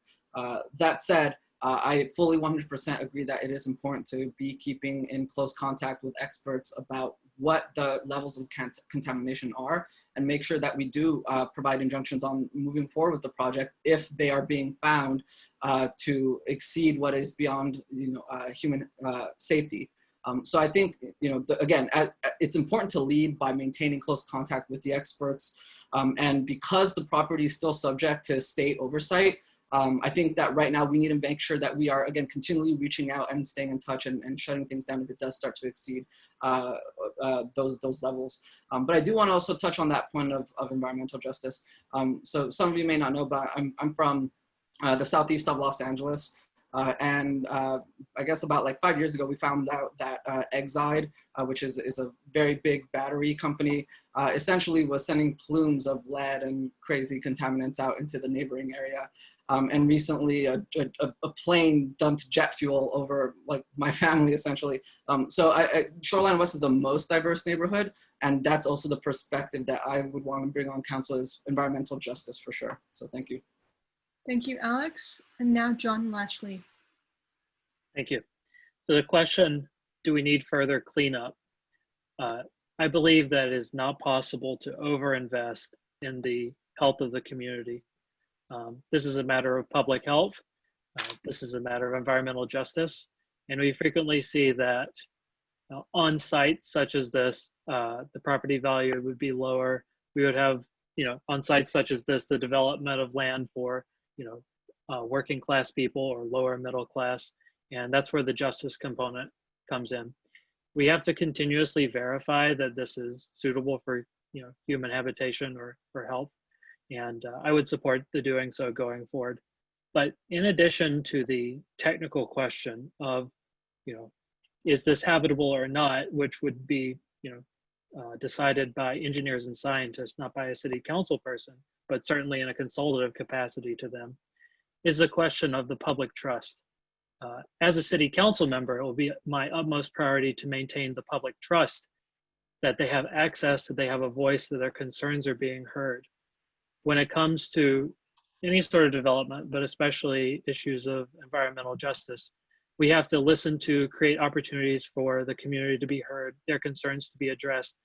That said, I fully 100% agree that it is important to be keeping in close contact with experts about what the levels of contamination are, and make sure that we do provide injunctions on moving forward with the project if they are being found to exceed what is beyond human safety. So I think, again, it's important to lead by maintaining close contact with the experts. And because the property is still subject to state oversight, I think that right now we need to make sure that we are, again, continually reaching out and staying in touch and shutting things down if it does start to exceed those levels. But I do want to also touch on that point of environmental justice. So some of you may not know, but I'm from the southeast of Los Angeles. And I guess about like 5 years ago, we found out that Exide, which is a very big battery company, essentially was sending plumes of lead and crazy contaminants out into the neighboring area. And recently a plane dumped jet fuel over like my family essentially. So Shoreline West is the most diverse neighborhood, and that's also the perspective that I would want to bring on council is environmental justice for sure. So thank you. Thank you, Alex. And now John Lashley. Thank you. So the question, do we need further cleanup? I believe that it is not possible to overinvest in the health of the community. This is a matter of public health. This is a matter of environmental justice. And we frequently see that on sites such as this, the property value would be lower. We would have, on sites such as this, the development of land for, working class people or lower middle class. And that's where the justice component comes in. We have to continuously verify that this is suitable for, human habitation or for health. And I would support the doing so going forward. But in addition to the technical question of, is this habitable or not, which would be, decided by engineers and scientists, not by a city council person, but certainly in a consultative capacity to them, is the question of the public trust. As a city council member, it will be my utmost priority to maintain the public trust that they have access, that they have a voice, that their concerns are being heard. When it comes to any sort of development, but especially issues of environmental justice, we have to listen to create opportunities for the community to be heard, their concerns to be addressed,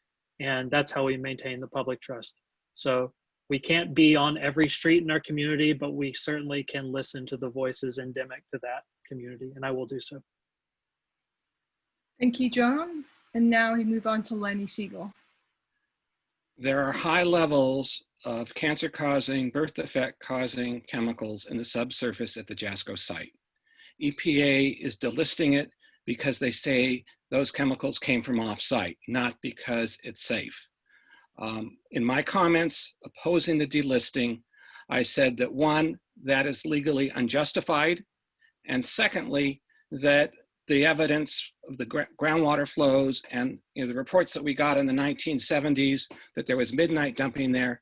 and that's how we maintain the public trust. So we can't be on every street in our community, but we certainly can listen to the voices endemic to that community, and I will do so. Thank you, John. And now we move on to Lenny Siegel. There are high levels of cancer-causing, birth defect-causing chemicals in the subsurface at the Jasco site. EPA is delisting it because they say those chemicals came from off-site, not because it's safe. In my comments opposing the delisting, I said that one, that is legally unjustified, and secondly, that the evidence of the groundwater flows and the reports that we got in the 1970s that there was midnight dumping there,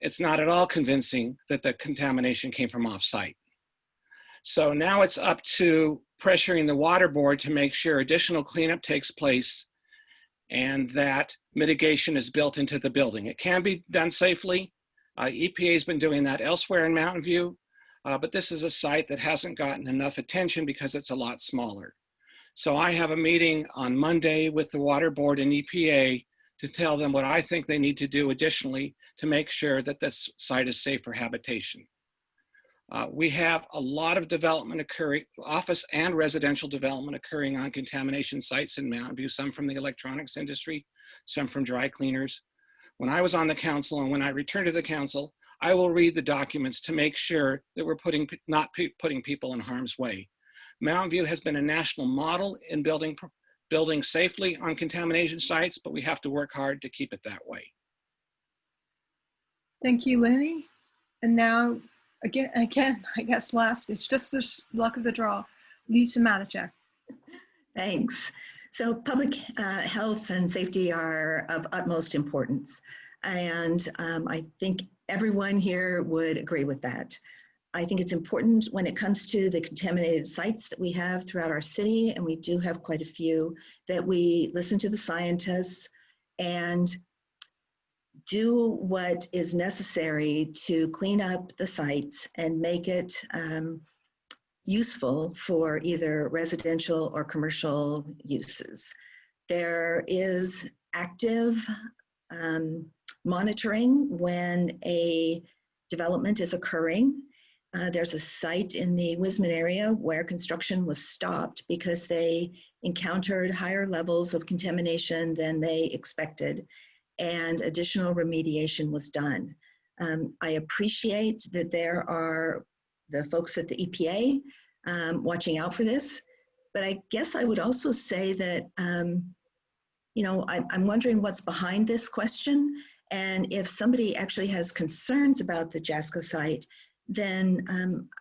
it's not at all convincing that the contamination came from off-site. So now it's up to pressuring the water board to make sure additional cleanup takes place and that mitigation is built into the building. It can be done safely. EPA has been doing that elsewhere in Mountain View, but this is a site that hasn't gotten enough attention because it's a lot smaller. So I have a meeting on Monday with the water board and EPA to tell them what I think they need to do additionally to make sure that this site is safe for habitation. We have a lot of development occurring, office and residential development occurring on contamination sites in Mountain View, some from the electronics industry, some from dry cleaners. When I was on the council and when I return to the council, I will read the documents to make sure that we're not putting people in harm's way. Mountain View has been a national model in building safely on contamination sites, but we have to work hard to keep it that way. Thank you, Lenny. And now Again, I guess last, it's just this luck of the draw. Lisa Matichak. Thanks. So public health and safety are of utmost importance. And I think everyone here would agree with that. I think it's important when it comes to the contaminated sites that we have throughout our city, and we do have quite a few, that we listen to the scientists and do what is necessary to clean up the sites and make it useful for either residential or commercial uses. There is active monitoring when a development is occurring. There's a site in the Wisman area where construction was stopped because they encountered higher levels of contamination than they expected, and additional remediation was done. I appreciate that there are the folks at the EPA watching out for this, but I guess I would also say that, you know, I'm wondering what's behind this question, and if somebody actually has concerns about the JASCO site, then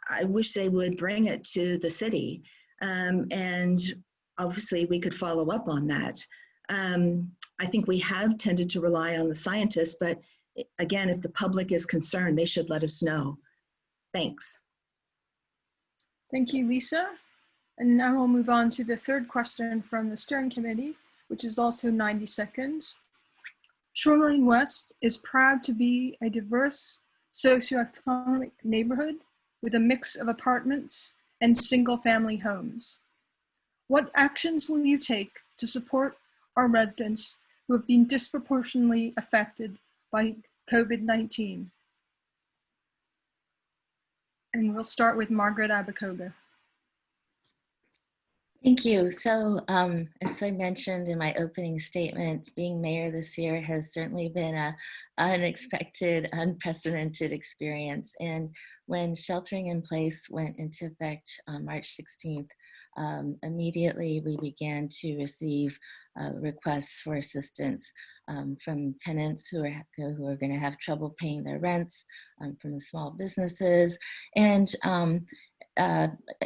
I wish they would bring it to the city, and obviously we could follow up on that. I think we have tended to rely on the scientists, but again, if the public is concerned, they should let us know. Thanks. Thank you, Lisa. And now we'll move on to the third question from the steering committee, which is also 90 seconds. Shoreline West is proud to be a diverse socioeconomic neighborhood with a mix of apartments and single-family homes. What actions will you take to support our residents who have been disproportionately affected by COVID-19? And we'll start with Margaret Abakoga. Thank you. So as I mentioned in my opening statement, being mayor this year has certainly been an unexpected, unprecedented experience. And when sheltering in place went into effect on March 16th, immediately we began to receive requests for assistance from tenants who are going to have trouble paying their rents, from the small businesses. And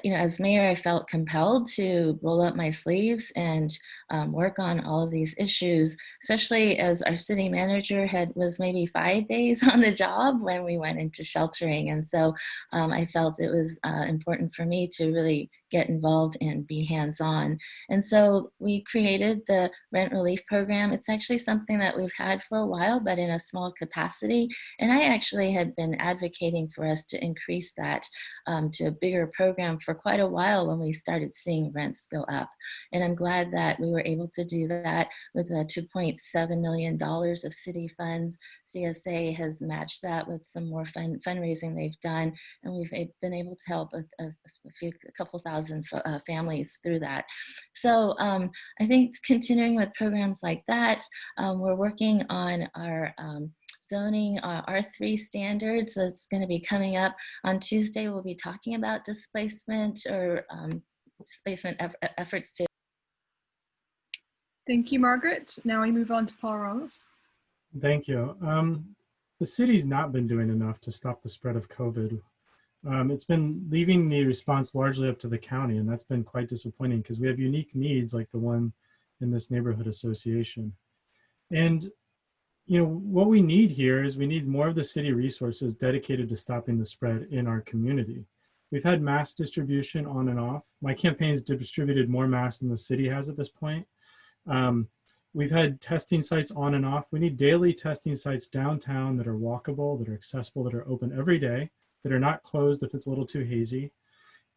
you know, as mayor, I felt compelled to roll up my sleeves and work on all of these issues, especially as our city manager was maybe 5 days on the job when we went into sheltering. And so I felt it was important for me to really get involved and be hands-on. And so we created the rent relief program. It's actually something that we've had for a while, but in a small capacity. And I actually had been advocating for us to increase that to a bigger program for quite a while when we started seeing rents go up. And I'm glad that we were able to do that with $2.7 million of city funds. CSA has matched that with some more fundraising they've done, and we've been able to help a couple thousand families through that. So I think continuing with programs like that, we're working on our zoning R3 standards. So it's going to be coming up on Tuesday. We'll be talking about displacement or displacement efforts to. Thank you, Margaret. Now we move on to Paul Ramos. Thank you. The city's not been doing enough to stop the spread of COVID. It's been leaving the response largely up to the county, and that's been quite disappointing because we have unique needs like the one in this neighborhood association. And you know, what we need here is we need more of the city resources dedicated to stopping the spread in our community. We've had mass distribution on and off. My campaign's distributed more masks than the city has at this point. We've had testing sites on and off. We need daily testing sites downtown that are walkable, that are accessible, that are open every day, that are not closed if it's a little too hazy.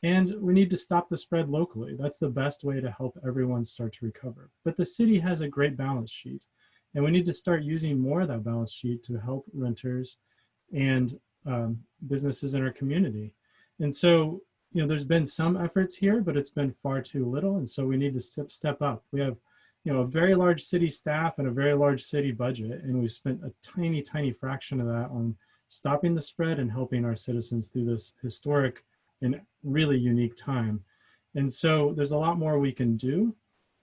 And we need to stop the spread locally. That's the best way to help everyone start to recover. But the city has a great balance sheet. And we need to start using more of that balance sheet to help renters and businesses in our community. And so, you know, there's been some efforts here, but it's been far too little. And so we need to step up. We have, you know, a very large city staff and a very large city budget. And we've spent a tiny, tiny fraction of that on stopping the spread and helping our citizens through this historic and really unique time. And so there's a lot more we can do.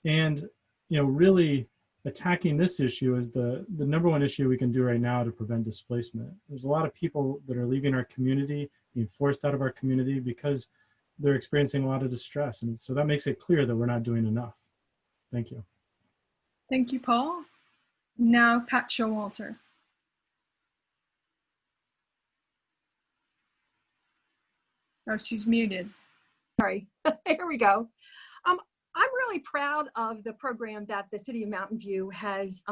And, you know, really, attacking this issue is the number one issue we can do right now to prevent displacement. There's a lot of people that are leaving our community being forced out of our community because they're experiencing a lot of distress. And so that makes it clear that we're not doing enough. Thank you. Thank you, Paul. Now, Pat Showalter. Oh, she's muted. Sorry, here we go. I'm really proud of the program that the City of Mountain View has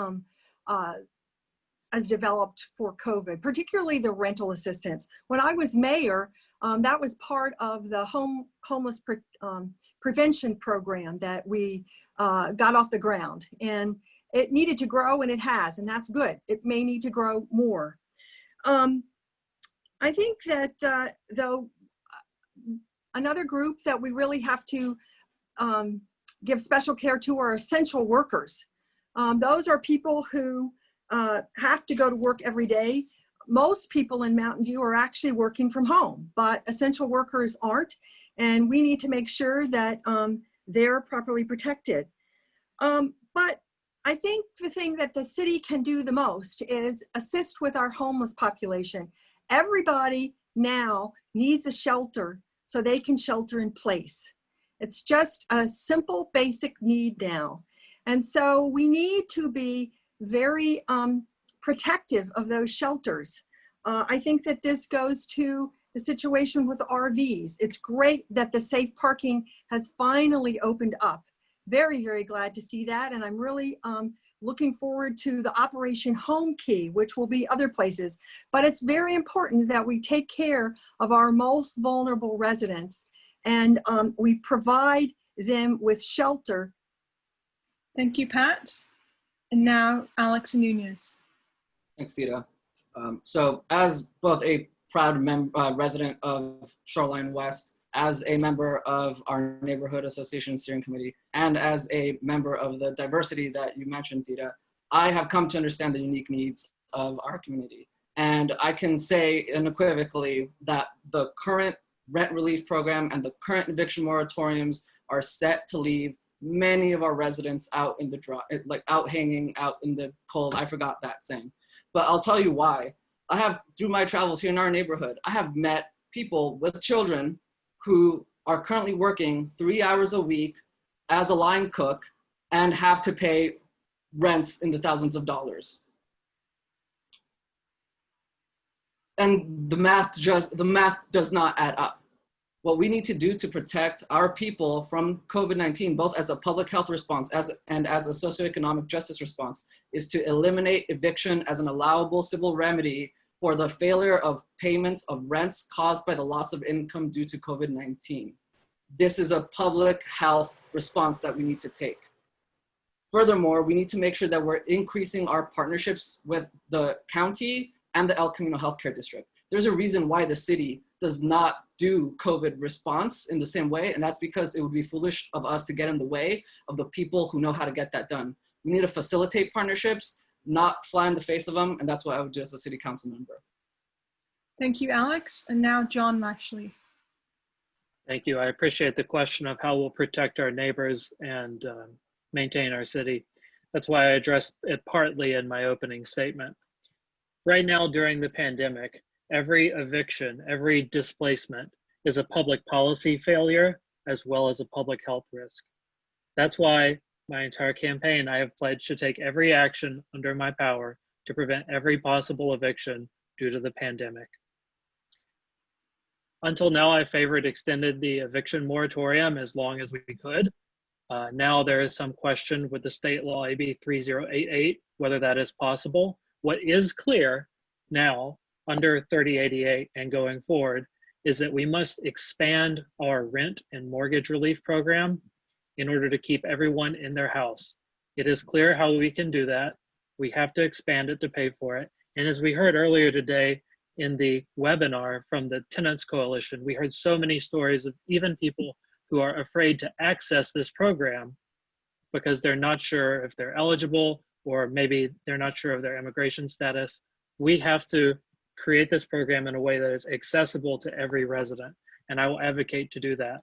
developed for COVID, particularly the rental assistance. When I was mayor, that was part of the homeless prevention program that we got off the ground. And it needed to grow, and it has, and that's good. It may need to grow more. I think that though, another group that we really have to give special care to are essential workers. Those are people who have to go to work every day. Most people in Mountain View are actually working from home, but essential workers aren't, and we need to make sure that they're properly protected. But I think the thing that the city can do the most is assist with our homeless population. Everybody now needs a shelter so they can shelter in place. It's just a simple, basic need now. And so we need to be very protective of those shelters. I think that this goes to the situation with RVs. It's great that the safe parking has finally opened up. Very, very glad to see that. And I'm really looking forward to the Operation Home Key, which will be other places. But it's very important that we take care of our most vulnerable residents and we provide them with shelter. Thank you, Pat. And now, Alex Nunez. Thanks, Tita. So as both a proud resident of Shoreline West, as a member of our neighborhood association steering committee, and as a member of the diversity that you mentioned, Tita, I have come to understand the unique needs of our community. And I can say unequivocally that the current rent relief program and the current eviction moratoriums are set to leave many of our residents out in the dry, like out hanging out in the cold. I forgot that saying, but I'll tell you why. I have, through my travels here in our neighborhood, I have met people with children who are currently working 3 hours a week as a line cook and have to pay rents in the thousands of dollars. And the math does not add up. What we need to do to protect our people from COVID-19, both as a public health response and as a socioeconomic justice response, is to eliminate eviction as an allowable civil remedy for the failure of payments of rents caused by the loss of income due to COVID-19. This is a public health response that we need to take. Furthermore, we need to make sure that we're increasing our partnerships with the county and the El Camino Healthcare District. There's a reason why the city does not do COVID response in the same way, and that's because it would be foolish of us to get in the way of the people who know how to get that done. We need to facilitate partnerships, not fly in the face of them, and that's what I would do as a city council member. Thank you, Alex. And now John Lashley. Thank you. I appreciate the question of how we'll protect our neighbors and maintain our city. That's why I addressed it partly in my opening statement. Right now, during the pandemic, every eviction, every displacement is a public policy failure as well as a public health risk. That's why my entire campaign, I have pledged to take every action under my power to prevent every possible eviction due to the pandemic. Until now, I favored extended the eviction moratorium as long as we could. Now there is some question with the state law AB 3088, whether that is possible. What is clear now under 3088 and going forward is that we must expand our rent and mortgage relief program in order to keep everyone in their house. It is clear how we can do that. We have to expand it to pay for it. And as we heard earlier today in the webinar from the Tenants Coalition, we heard so many stories of even people who are afraid to access this program because they're not sure if they're eligible or maybe they're not sure of their immigration status. We have to create this program in a way that is accessible to every resident, and I will advocate to do that.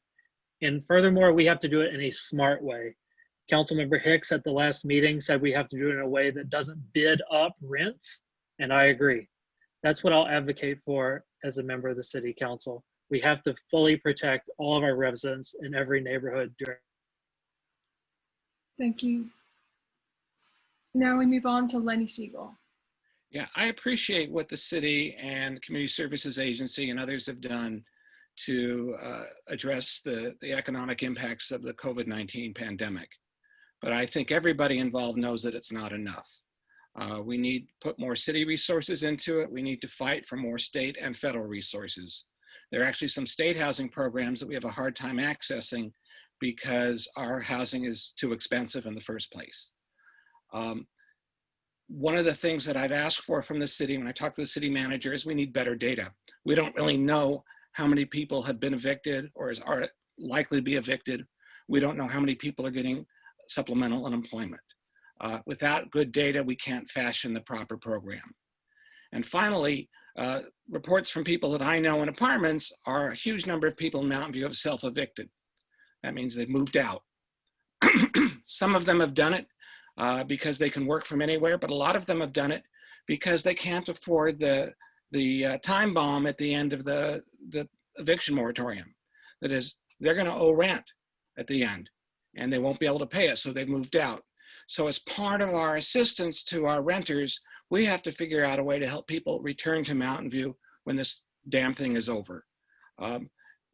And furthermore, we have to do it in a smart way. Councilmember Hicks at the last meeting said we have to do it in a way that doesn't bid up rents, and I agree. That's what I'll advocate for as a member of the city council. We have to fully protect all of our residents in every neighborhood during. Thank you. Now we move on to Lenny Siegel. Yeah, I appreciate what the city and Community Services Agency and others have done to address the economic impacts of the COVID-19 pandemic. But I think everybody involved knows that it's not enough. We need to put more city resources into it. We need to fight for more state and federal resources. There are actually some state housing programs that we have a hard time accessing because our housing is too expensive in the first place. One of the things that I've asked for from the city when I talk to the city manager is we need better data. We don't really know how many people have been evicted or are likely to be evicted. We don't know how many people are getting supplemental unemployment. Without good data, we can't fashion the proper program. And finally, reports from people that I know in apartments are a huge number of people in Mountain View have self-evicted. That means they've moved out. Some of them have done it because they can work from anywhere, but a lot of them have done it because they can't afford the time bomb at the end of the eviction moratorium. That is, they're going to owe rent at the end and they won't be able to pay it, so they've moved out. So as part of our assistance to our renters, we have to figure out a way to help people return to Mountain View when this damn thing is over.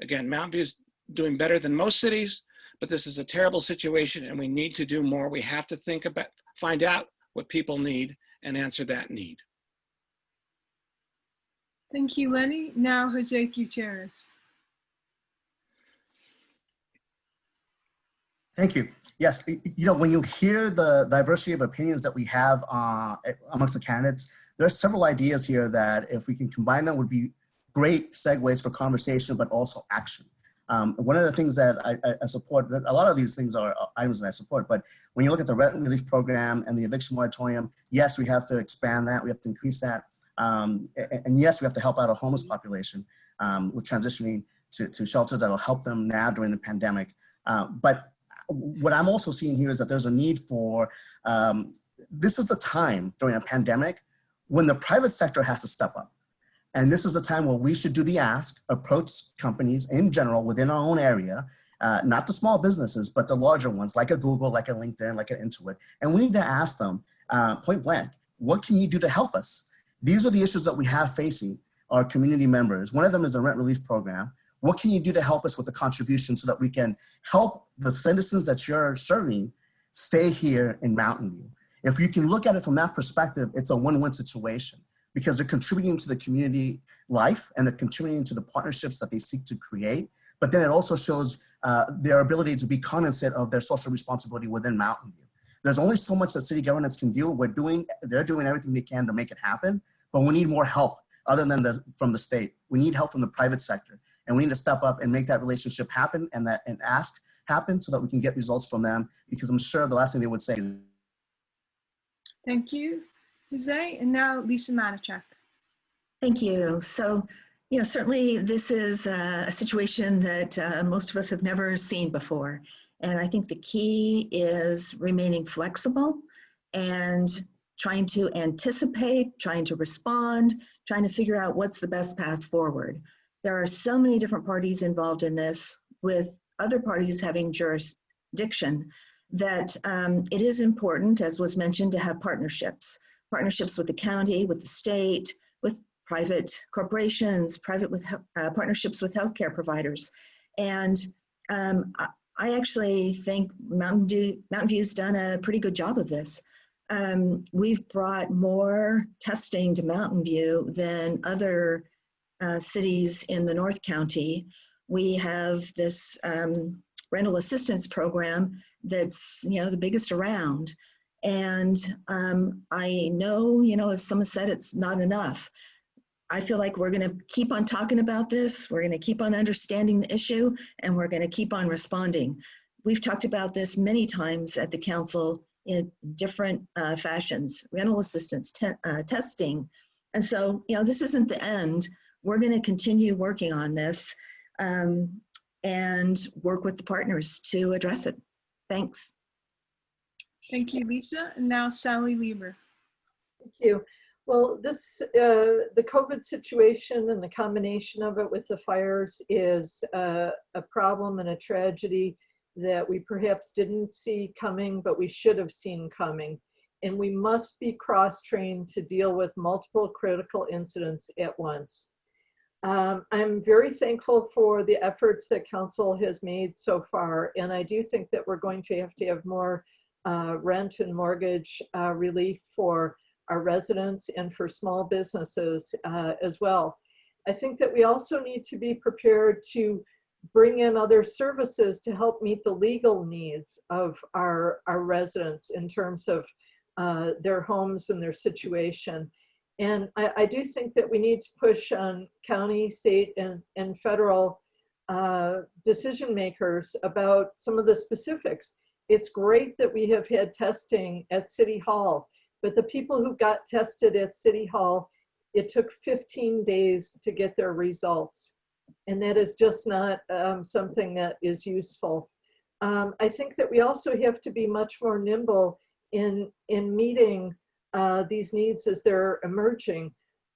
Again, Mountain View is doing better than most cities, but this is a terrible situation and we need to do more. We have to find out what people need and answer that need. Thank you, Lenny. Now, Jose Gutierrez. Thank you. Yes, you know, when you hear the diversity of opinions that we have amongst the candidates, there are several ideas here that if we can combine them would be great segues for conversation, but also action. One of the things that I support, a lot of these things are items that I support, but when you look at the rent relief program and the eviction moratorium, yes, we have to expand that, we have to increase that. And yes, we have to help out a homeless population with transitioning to shelters that will help them now during the pandemic. But what I'm also seeing here is that there's a need for, this is the time during a pandemic when the private sector has to step up. And this is the time where we should do the ask, approach companies in general within our own area, not the small businesses, but the larger ones like a Google, like a LinkedIn, like an Intuit. And we need to ask them point blank, what can you do to help us? These are the issues that we have facing our community members. One of them is the rent relief program. What can you do to help us with the contribution so that we can help the citizens that you're serving stay here in Mountain View? If you can look at it from that perspective, it's a win-win situation because they're contributing to the community life and they're contributing to the partnerships that they seek to create. But then it also shows their ability to be cognizant of their social responsibility within Mountain View. There's only so much that city governance can do. They're doing everything they can to make it happen, but we need more help other than from the state. We need help from the private sector. And we need to step up and make that relationship happen and ask happen so that we can get results from them, because I'm sure the last thing they would say is. Thank you, Jose. And now Lisa Matichak. Thank you. So, you know, certainly this is a situation that most of us have never seen before. And I think the key is remaining flexible and trying to anticipate, trying to respond, trying to figure out what's the best path forward. There are so many different parties involved in this, with other parties having jurisdiction, that it is important, as was mentioned, to have partnerships with the county, with the state, with private corporations, partnerships with healthcare providers. And I actually think Mountain View's done a pretty good job of this. We've brought more testing to Mountain View than other cities in the North County. We have this rental assistance program that's, you know, the biggest around. And I know, you know, if someone said it's not enough, I feel like we're going to keep on talking about this. We're going to keep on understanding the issue, and we're going to keep on responding. We've talked about this many times at the council in different fashions, rental assistance, testing. And so, you know, this isn't the end. We're going to continue working on this and work with the partners to address it. Thanks. Thank you, Lisa. And now Sally Lieber. Thank you. Well, the COVID situation and the combination of it with the fires is a problem and a tragedy that we perhaps didn't see coming, but we should have seen coming. And we must be cross-trained to deal with multiple critical incidents at once. I'm very thankful for the efforts that council has made so far, and I do think that we're going to have more rent and mortgage relief for our residents and for small businesses as well. I think that we also need to be prepared to bring in other services to help meet the legal needs of our residents in terms of their homes and their situation. And I do think that we need to push on county, state, and federal decision makers about some of the specifics. It's great that we have had testing at City Hall, but the people who got tested at City Hall, it took 15 days to get their results. And that is just not something that is useful. I think that we also have to be much more nimble in meeting these needs as they're emerging.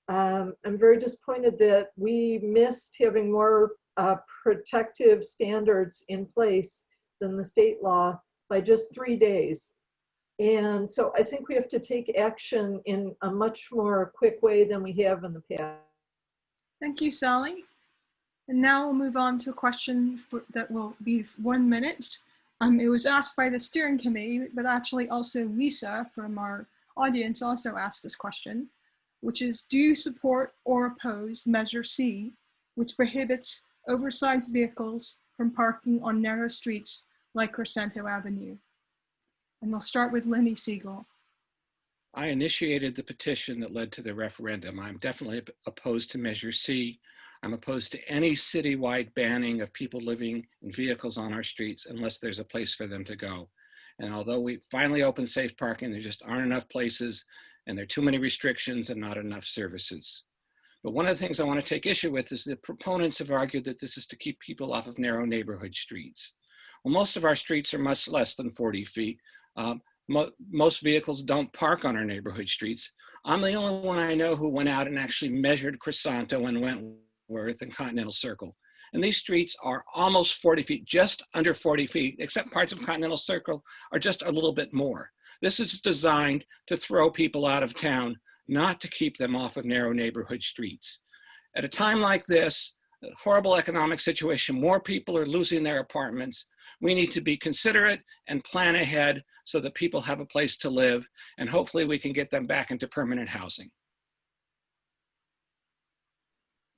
I'm very disappointed that we missed having more protective standards in place than the state law by just 3 days. And so I think we have to take action in a much more quick way than we have in the past. Thank you, Sally. And now we'll move on to a question that will be 1 minute. It was asked by the steering committee, but actually also Lisa from our audience also asked this question, which is, do you support or oppose Measure C, which prohibits oversized vehicles from parking on narrow streets like Crescento Avenue? And we'll start with Lenny Siegel. I initiated the petition that led to the referendum. I'm definitely opposed to Measure C. I'm opposed to any citywide banning of people living in vehicles on our streets unless there's a place for them to go. And although we finally opened safe parking, there just aren't enough places, and there are too many restrictions and not enough services. But one of the things I want to take issue with is that proponents have argued that this is to keep people off of narrow neighborhood streets. Well, most of our streets are much less than 40 feet. Most vehicles don't park on our neighborhood streets. I'm the only one I know who went out and actually measured Crescento and Wentworth and Continental Circle. And these streets are almost 40 feet, just under 40 feet, except parts of Continental Circle are just a little bit more. This is designed to throw people out of town, not to keep them off of narrow neighborhood streets. At a time like this, a horrible economic situation, more people are losing their apartments. We need to be considerate and plan ahead so that people have a place to live, and hopefully we can get them back into permanent housing.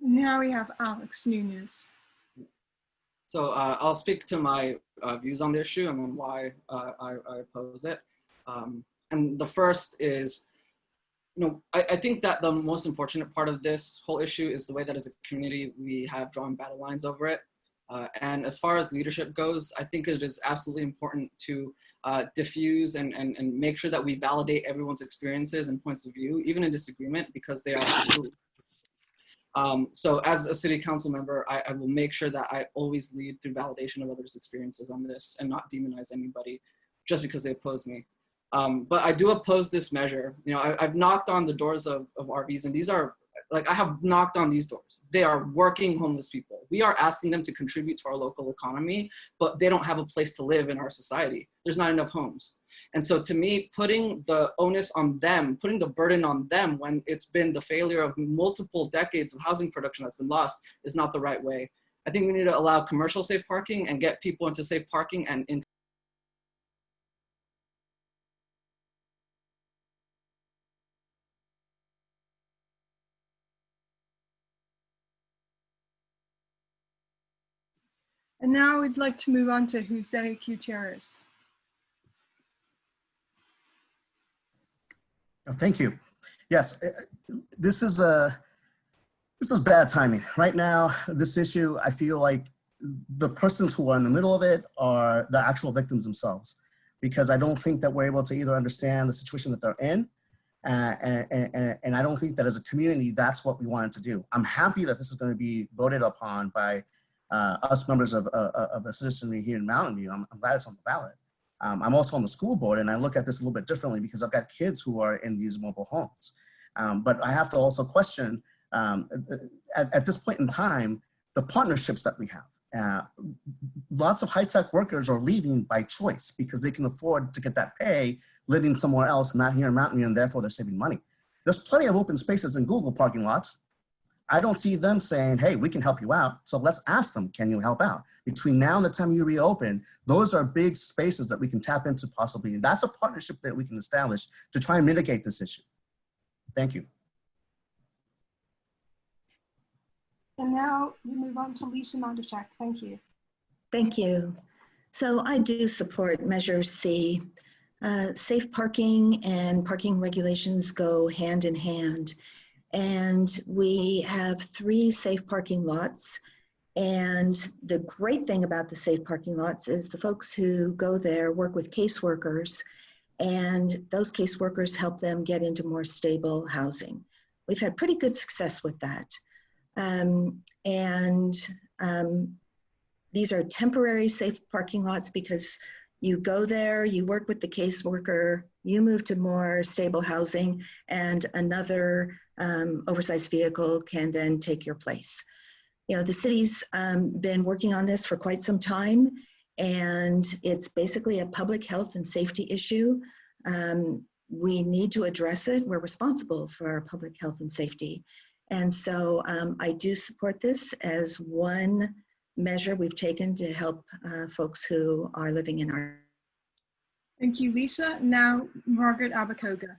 Now we have Alex Nunez. So I'll speak to my views on the issue and then why I oppose it. And the first is, I think that the most unfortunate part of this whole issue is the way that as a community we have drawn battle lines over it. And as far as leadership goes, I think it is absolutely important to diffuse and make sure that we validate everyone's experiences and points of view, even in disagreement, because they are absolutely. So as a city council member, I will make sure that I always lead through validation of others' experiences on this and not demonize anybody just because they oppose me. But I do oppose this measure. I've knocked on the doors of RVs, and these are, I have knocked on these doors. They are working homeless people. We are asking them to contribute to our local economy, but they don't have a place to live in our society. There's not enough homes. And so to me, putting the onus on them, putting the burden on them when it's been the failure of multiple decades of housing production that's been lost is not the right way. I think we need to allow commercial safe parking and get people into safe parking and into And now we'd like to move on to Jose Gutierrez. Thank you. Yes, this is bad timing. Right now, this issue, I feel like the persons who are in the middle of it are the actual victims themselves, because I don't think that we're able to either understand the situation that they're in, and I don't think that as a community, that's what we wanted to do. I'm happy that this is going to be voted upon by us members of the citizenry here in Mountain View. I'm glad it's on the ballot. I'm also on the school board, and I look at this a little bit differently because I've got kids who are in these mobile homes. But I have to also question, at this point in time, the partnerships that we have. Lots of high-tech workers are leaving by choice because they can afford to get that pay living somewhere else, not here in Mountain View, and therefore they're saving money. There's plenty of open spaces in Google parking lots. I don't see them saying, hey, we can help you out. So let's ask them, can you help out? Between now and the time you reopen, those are big spaces that we can tap into possibly. And that's a partnership that we can establish to try and mitigate this issue. Thank you. And now we move on to Lisa Mandachak. Thank you. Thank you. So I do support Measure C. Safe parking and parking regulations go hand in hand. And we have 3 safe parking lots. And the great thing about the safe parking lots is the folks who go there work with caseworkers, and those caseworkers help them get into more stable housing. We've had pretty good success with that. These are temporary safe parking lots because you go there, you work with the caseworker, you move to more stable housing, and another oversized vehicle can then take your place. You know, the city's been working on this for quite some time, and it's basically a public health and safety issue. We need to address it. We're responsible for our public health and safety. And so I do support this as one measure we've taken to help folks who are living in our. Thank you, Lisa. Now, Margaret Abakoga.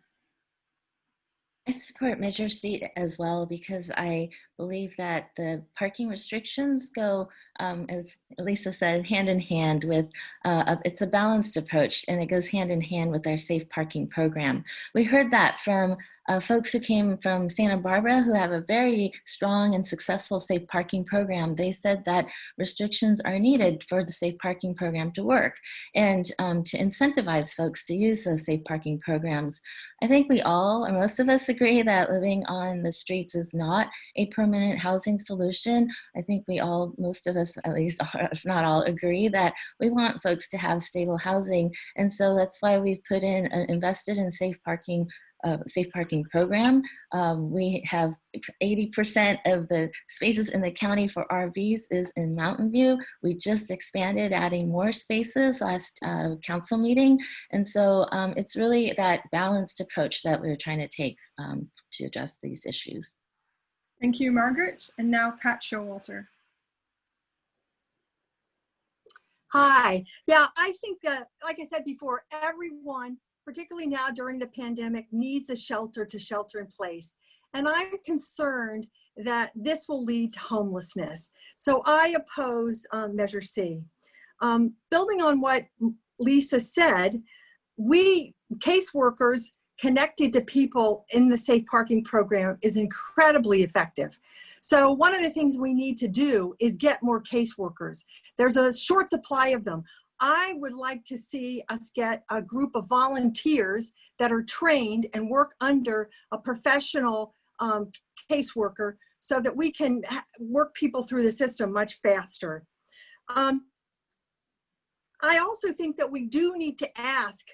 I support Measure C as well because I believe that the parking restrictions go, as Lisa said, hand in hand with, it's a balanced approach, and it goes hand in hand with our safe parking program. We heard that from folks who came from Santa Barbara who have a very strong and successful safe parking program. They said that restrictions are needed for the safe parking program to work and to incentivize folks to use those safe parking programs. I think we all, or most of us, agree that living on the streets is not a permanent housing solution. I think we all, most of us at least, if not all, agree that we want folks to have stable housing. And so that's why we've put in, invested in safe parking program. We have 80% of the spaces in the county for RVs is in Mountain View. We just expanded, adding more spaces last council meeting. And so it's really that balanced approach that we're trying to take to address these issues. Thank you, Margaret. And now Pat Showalter. Hi. Yeah, I think that, like I said before, everyone, particularly now during the pandemic, needs a shelter to shelter in place. And I'm concerned that this will lead to homelessness. So I oppose Measure C. Building on what Lisa said, we caseworkers connected to people in the safe parking program is incredibly effective. So one of the things we need to do is get more caseworkers. There's a short supply of them. I would like to see us get a group of volunteers that are trained and work under a professional caseworker so that we can work people through the system much faster. I also think that we do need to ask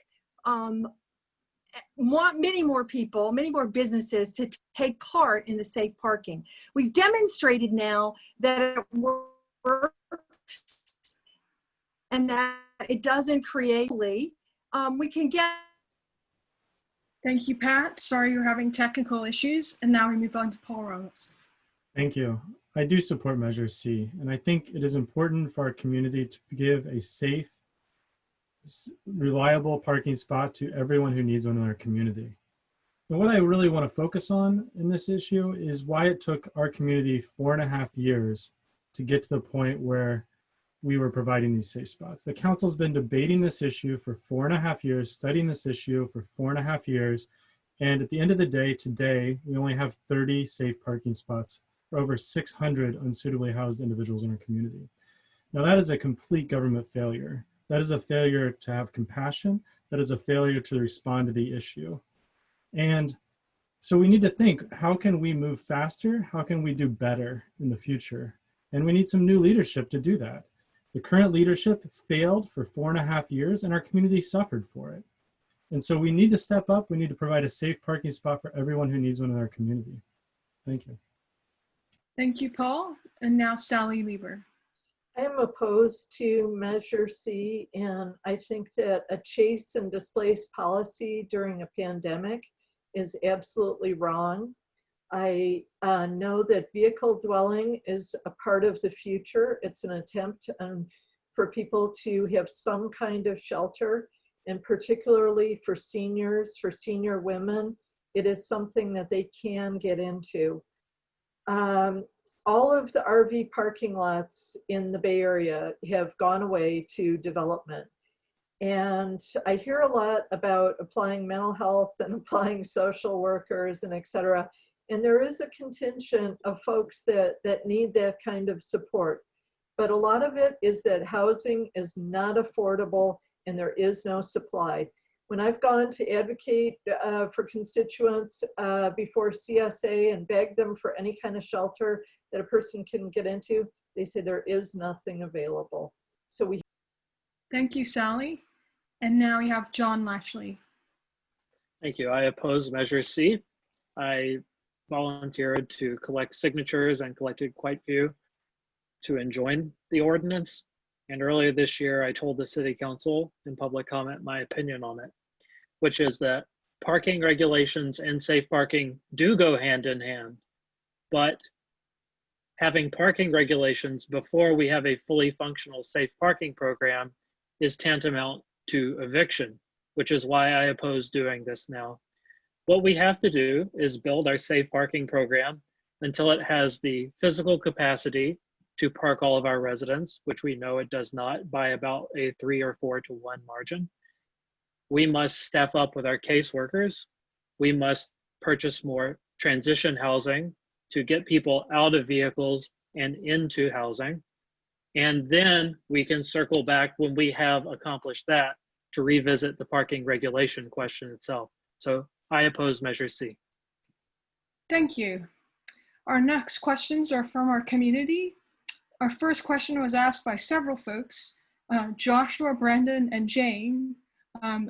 many more people, many more businesses to take part in the safe parking. We've demonstrated now that it works and that it doesn't create, we can get. Thank you, Pat. Sorry you're having technical issues. And now we move on to Paul Ramos. Thank you. I do support Measure C, and I think it is important for our community to give a safe, reliable parking spot to everyone who needs one in our community. And what I really want to focus on in this issue is why it took our community 4.5 years to get to the point where we were providing these safe spots. The council's been debating this issue for 4.5 years, studying this issue for 4.5 years. And at the end of the day, today, we only have 30 safe parking spots for over 600 unsuitably housed individuals in our community. Now that is a complete government failure. That is a failure to have compassion. That is a failure to respond to the issue. And so we need to think, how can we move faster? How can we do better in the future? And we need some new leadership to do that. The current leadership failed for 4.5 years and our community suffered for it. And so we need to step up. We need to provide a safe parking spot for everyone who needs one in our community. Thank you. Thank you, Paul. And now Sally Lieber. I am opposed to Measure C, and I think that a chase and displace policy during a pandemic is absolutely wrong. I know that vehicle dwelling is a part of the future. It's an attempt for people to have some kind of shelter, and particularly for seniors, for senior women, it is something that they can get into. All of the RV parking lots in the Bay Area have gone away to development. And I hear a lot about applying mental health and applying social workers and et cetera. And there is a contingent of folks that need that kind of support. But a lot of it is that housing is not affordable and there is no supply. When I've gone to advocate for constituents before CSA and beg them for any kind of shelter that a person can get into, they say there is nothing available. So we. Thank you, Sally. And now we have John Lashley. Thank you. I oppose Measure C. I volunteered to collect signatures and collected quite few to enjoin the ordinance. And earlier this year, I told the City Council in public comment my opinion on it, which is that parking regulations and safe parking do go hand in hand, but having parking regulations before we have a fully functional safe parking program is tantamount to eviction, which is why I oppose doing this now. What we have to do is build our safe parking program until it has the physical capacity to park all of our residents, which we know it does not by about a 3 or 4 to 1 margin. We must staff up with our caseworkers. We must purchase more transition housing to get people out of vehicles and into housing. And then we can circle back when we have accomplished that to revisit the parking regulation question itself. So I oppose Measure C. Thank you. Our next questions are from our community. Our first question was asked by several folks, Joshua, Brandon, and Jane.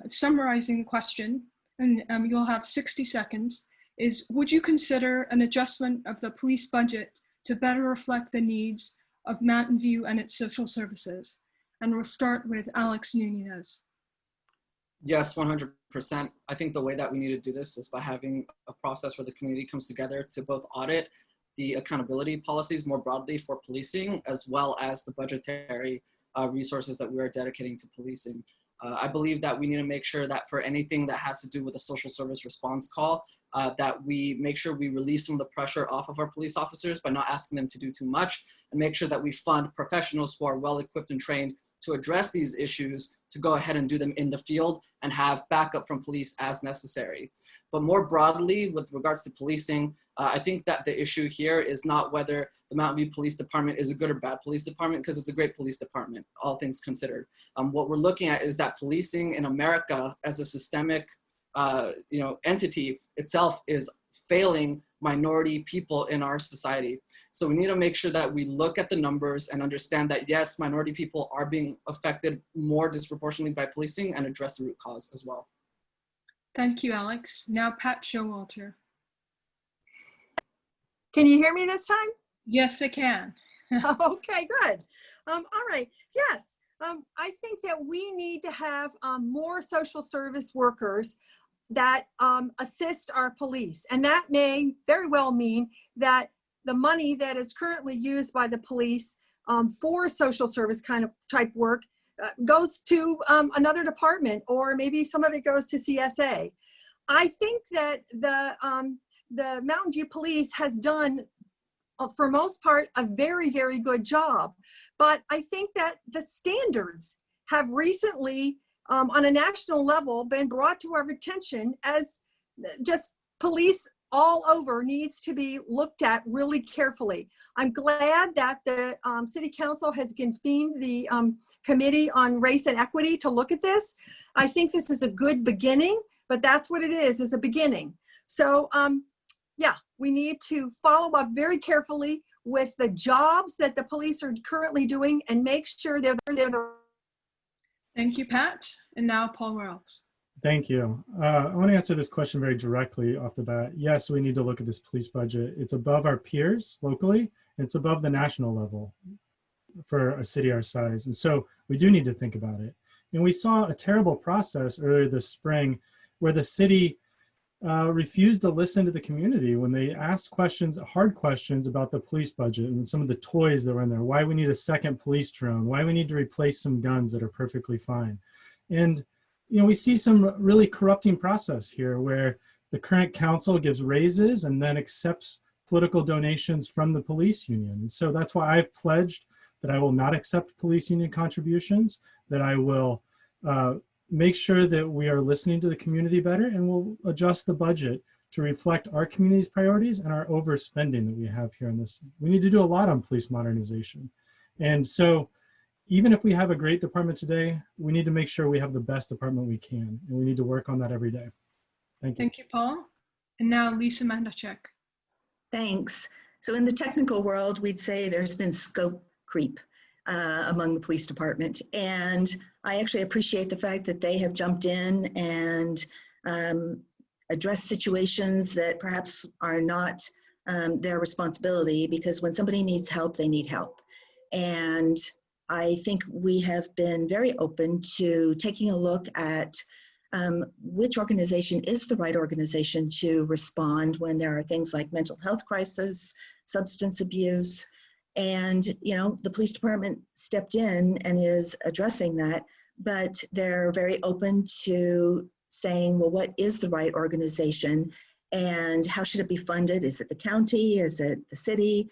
Summarizing the question, and you'll have 60 seconds, is would you consider an adjustment of the police budget to better reflect the needs of Mountain View and its social services? And we'll start with Alex Nunez. Yes, 100%. I think the way that we need to do this is by having a process where the community comes together to both audit the accountability policies more broadly for policing, as well as the budgetary resources that we are dedicating to policing. I believe that we need to make sure that for anything that has to do with a social service response call, that we make sure we release some of the pressure off of our police officers by not asking them to do too much, and make sure that we fund professionals who are well equipped and trained to address these issues, to go ahead and do them in the field and have backup from police as necessary. But more broadly, with regards to policing, I think that the issue here is not whether the Mountain View Police Department is a good or bad police department, because it's a great police department, all things considered. What we're looking at is that policing in America as a systemic entity itself is failing minority people in our society. So we need to make sure that we look at the numbers and understand that yes, minority people are being affected more disproportionately by policing, and address the root cause as well. Thank you, Alex. Now Pat Showalter. Can you hear me this time? Yes, I can. Okay, good. All right. Yes, I think that we need to have more social service workers that assist our police. And that may very well mean that the money that is currently used by the police for social service type work goes to another department, or maybe some of it goes to CSA. I think that the Mountain View Police has done, for most part, a very, very good job. But I think that the standards have recently, on a national level, been brought to our attention as just police all over needs to be looked at really carefully. I'm glad that the City Council has convened the Committee on Race and Equity to look at this. I think this is a good beginning, but that's what it is a beginning. So yeah, we need to follow up very carefully with the jobs that the police are currently doing and make sure they're the. Thank you, Pat. And now Paul Wells. Thank you. I want to answer this question very directly off the bat. Yes, we need to look at this police budget. It's above our peers locally. It's above the national level for a city our size. And so we do need to think about it. And we saw a terrible process earlier this spring where the city refused to listen to the community when they asked questions, hard questions about the police budget and some of the toys that were in there, why we need a second police drone, why we need to replace some guns that are perfectly fine. And we see some really corrupting process here where the current council gives raises and then accepts political donations from the police union. And so that's why I've pledged that I will not accept police union contributions, that I will make sure that we are listening to the community better, and we'll adjust the budget to reflect our community's priorities and our overspending that we have here in this. We need to do a lot on police modernization. And so even if we have a great department today, we need to make sure we have the best department we can, and we need to work on that every day. Thank you. Thank you, Paul. And now Lisa Mandachek. Thanks. So in the technical world, we'd say there's been scope creep among the police department. And I actually appreciate the fact that they have jumped in and addressed situations that perhaps are not their responsibility, because when somebody needs help, they need help. And I think we have been very open to taking a look at which organization is the right organization to respond when there are things like mental health crisis, substance abuse. And, the police department stepped in and is addressing that, but they're very open to saying, well, what is the right organization and how should it be funded? Is it the county? Is it the city?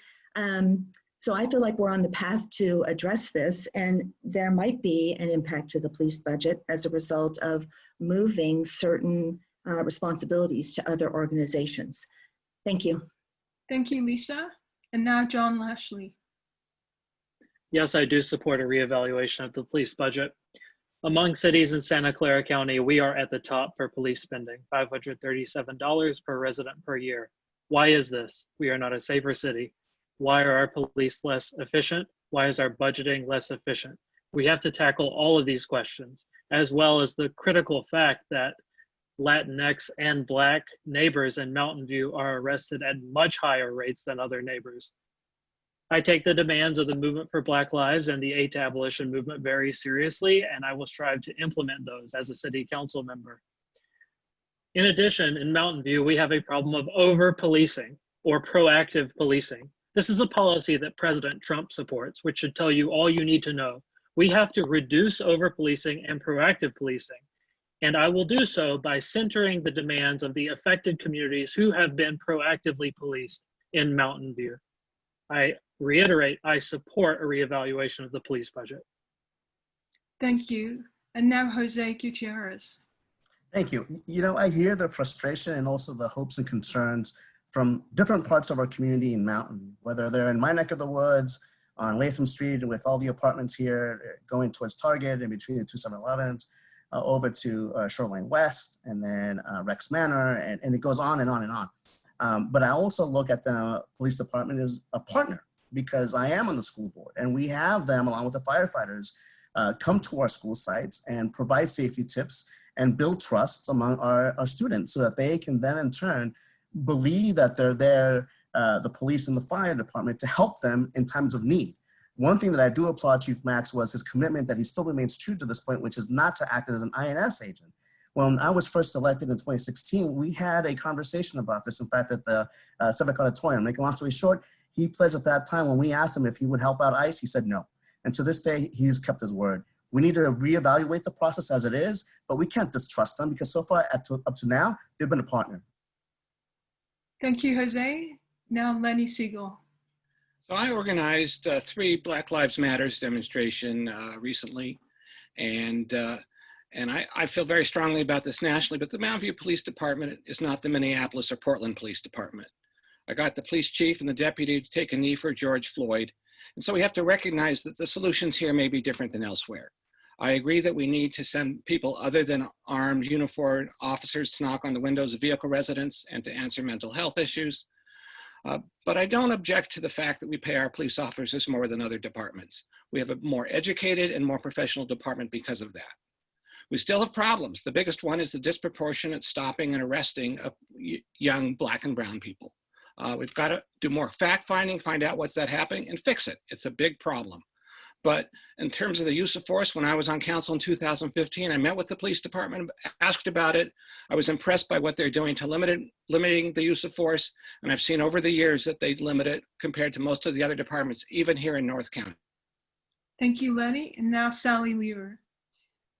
So I feel like we're on the path to address this, and there might be an impact to the police budget as a result of moving certain responsibilities to other organizations. Thank you. Thank you, Lisa. And now John Lashley. Yes, I do support a reevaluation of the police budget. Among cities in Santa Clara County, we are at the top for police spending, $537 per resident per year. Why is this? We are not a safer city. Why are our police less efficient? Why is our budgeting less efficient? We have to tackle all of these questions, as well as the critical fact that Latinx and Black neighbors in Mountain View are arrested at much higher rates than other neighbors. I take the demands of the Movement for Black Lives and the AIDS abolition movement very seriously, and I will strive to implement those as a city council member. In addition, in Mountain View, we have a problem of over-policing or proactive policing. This is a policy that President Trump supports, which should tell you all you need to know. We have to reduce over-policing and proactive policing. And I will do so by centering the demands of the affected communities who have been proactively policed in Mountain View. I reiterate, I support a reevaluation of the police budget. Thank you. And now Jose Gutierrez. Thank you. I hear the frustration and also the hopes and concerns from different parts of our community in Mountain, whether they're in my neck of the woods, on Latham Street with all the apartments here going towards Target in between the two 7-Elevens, over to Shoreline West, and then Rex Manor, and it goes on and on and on. But I also look at the police department as a partner, because I am on the school board, and we have them, along with the firefighters, come to our school sites and provide safety tips and build trust among our students so that they can then in turn believe that they're there, the police and the fire department, to help them in times of need. One thing that I do applaud Chief Max was his commitment that he still remains true to this point, which is not to act as an INS agent. When I was first elected in 2016, we had a conversation about this, in fact, at the Civic Auditorium. Make a long story short, he pledged at that time when we asked him if he would help out ICE, he said no. And to this day, he's kept his word. We need to reevaluate the process as it is, but we can't distrust them, because so far up to now, they've been a partner. Thank you, Jose. Now Lenny Siegel. So I organized 3 Black Lives Matters demonstration recently, and I feel very strongly about this nationally, but the Mountain View Police Department is not the Minneapolis or Portland Police Department. I got the police chief and the deputy to take a knee for George Floyd, and so we have to recognize that the solutions here may be different than elsewhere. I agree that we need to send people other than armed, uniformed officers to knock on the windows of vehicle residents and to answer mental health issues. But I don't object to the fact that we pay our police officers more than other departments. We have a more educated and more professional department because of that. We still have problems. The biggest one is the disproportionate stopping and arresting of young Black and brown people. We've got to do more fact finding, find out what's that happening, and fix it. It's a big problem. But in terms of the use of force, when I was on council in 2015, I met with the police department, asked about it. I was impressed by what they're doing to limiting the use of force. And I've seen over the years that they limit it compared to most of the other departments, even here in North County. Thank you, Lenny. And now Sally Lever.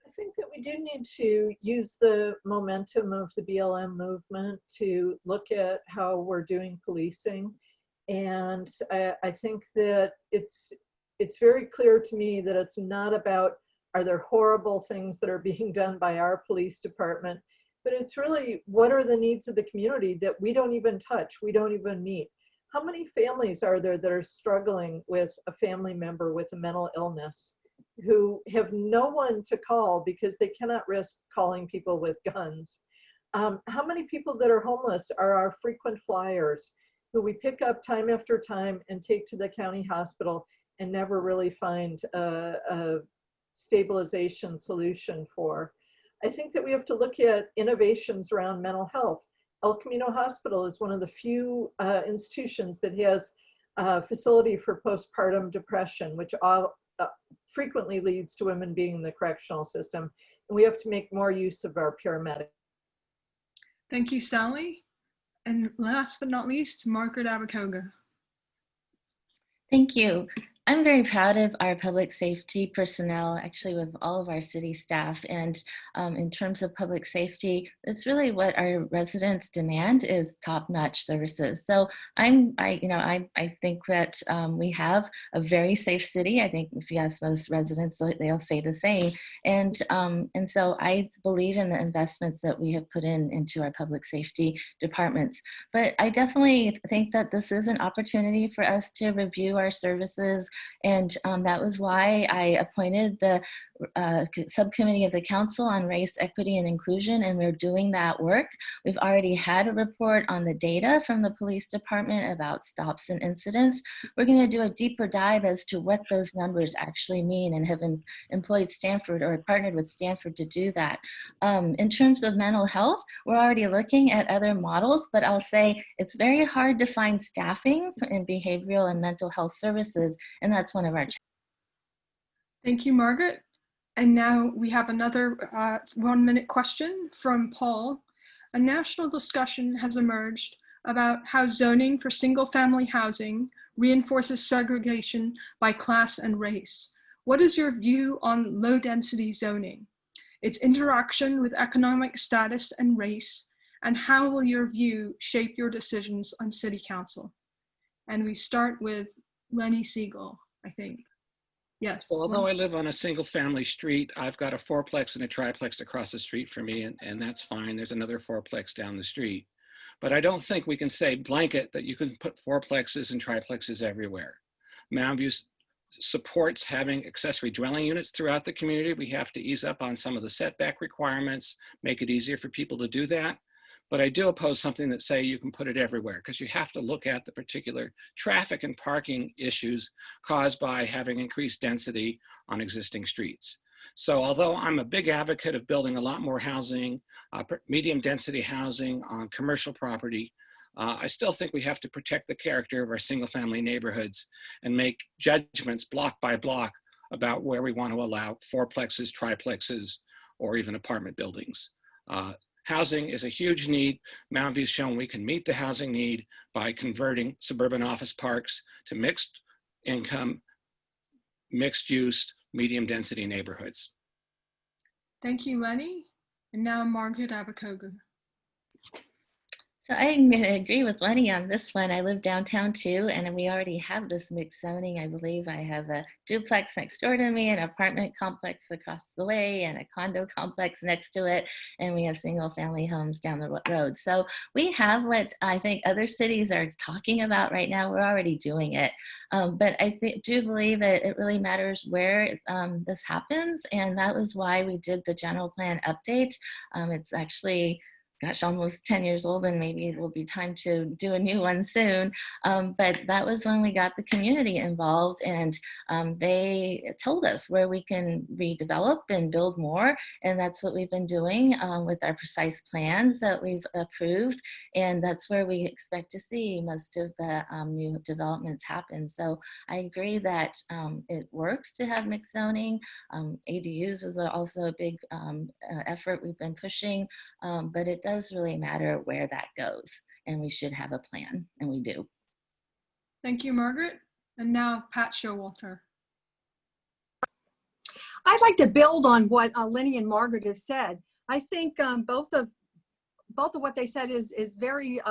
I think that we do need to use the momentum of the BLM movement to look at how we're doing policing. And I think that it's very clear to me that it's not about, are there horrible things that are being done by our police department, but it's really, what are the needs of the community that we don't even touch, we don't even meet? How many families are there that are struggling with a family member with a mental illness who have no one to call because they cannot risk calling people with guns? How many people that are homeless are our frequent flyers who we pick up time after time and take to the county hospital and never really find a stabilization solution for? I think that we have to look at innovations around mental health. El Camino Hospital is one of the few institutions that has a facility for postpartum depression, which frequently leads to women being in the correctional system. And we have to make more use of our paramedics. Thank you, Sally. And last but not least, Margaret Abakoga. Thank you. I'm very proud of our public safety personnel, actually with all of our city staff. And in terms of public safety, it's really what our residents demand is top-notch services. So I think that we have a very safe city. I think if you ask most residents, they'll say the same. And so I believe in the investments that we have put into our public safety departments. But I definitely think that this is an opportunity for us to review our services. And that was why I appointed the subcommittee of the council on race, equity, and inclusion, and we're doing that work. We've already had a report on the data from the police department about stops and incidents. We're going to do a deeper dive as to what those numbers actually mean, and have employed Stanford or partnered with Stanford to do that. In terms of mental health, we're already looking at other models, but I'll say it's very hard to find staffing in behavioral and mental health services, and that's one of our challenges. Thank you, Margaret. And now we have another 1-minute question from Paul. A national discussion has emerged about how zoning for single-family housing reinforces segregation by class and race. What is your view on low-density zoning, its interaction with economic status and race, and how will your view shape your decisions on city council? And we start with Lenny Siegel, I think. Yes. Well, although I live on a single family street, I've got a fourplex and a triplex across the street from me, and that's fine. There's another fourplex down the street. But I don't think we can say blanket that you can put fourplexes and triplexes everywhere. Mountain View supports having accessory dwelling units throughout the community. We have to ease up on some of the setback requirements, make it easier for people to do that. But I do oppose something that say you can put it everywhere, because you have to look at the particular traffic and parking issues caused by having increased density on existing streets. So although I'm a big advocate of building a lot more housing, medium density housing on commercial property, I still think we have to protect the character of our single family neighborhoods and make judgments block by block about where we want to allow fourplexes, triplexes, or even apartment buildings. Housing is a huge need. Mountain View's shown we can meet the housing need by converting suburban office parks to mixed income, mixed use, medium density neighborhoods. Thank you, Lenny. And now Margaret Abakoga. So I'm going to agree with Lenny on this one. I live downtown too, and we already have this mixed zoning. I believe I have a duplex next door to me, an apartment complex across the way, and a condo complex next to it, and we have single family homes down the road. So we have what I think other cities are talking about right now. We're already doing it. But I do believe that it really matters where this happens, and that was why we did the general plan update. It's actually gosh, almost 10 years old, and maybe it will be time to do a new one soon. But that was when we got the community involved, and they told us where we can redevelop and build more. And that's what we've been doing with our precise plans that we've approved. And that's where we expect to see most of the new developments happen. So I agree that it works to have mixed zoning. ADUs is also a big effort we've been pushing, but it does really matter where that goes, and we should have a plan, and we do. Thank you, Margaret. And now Pat Showalter. I'd like to build on what Lenny and Margaret have said. I think both of what they said is very,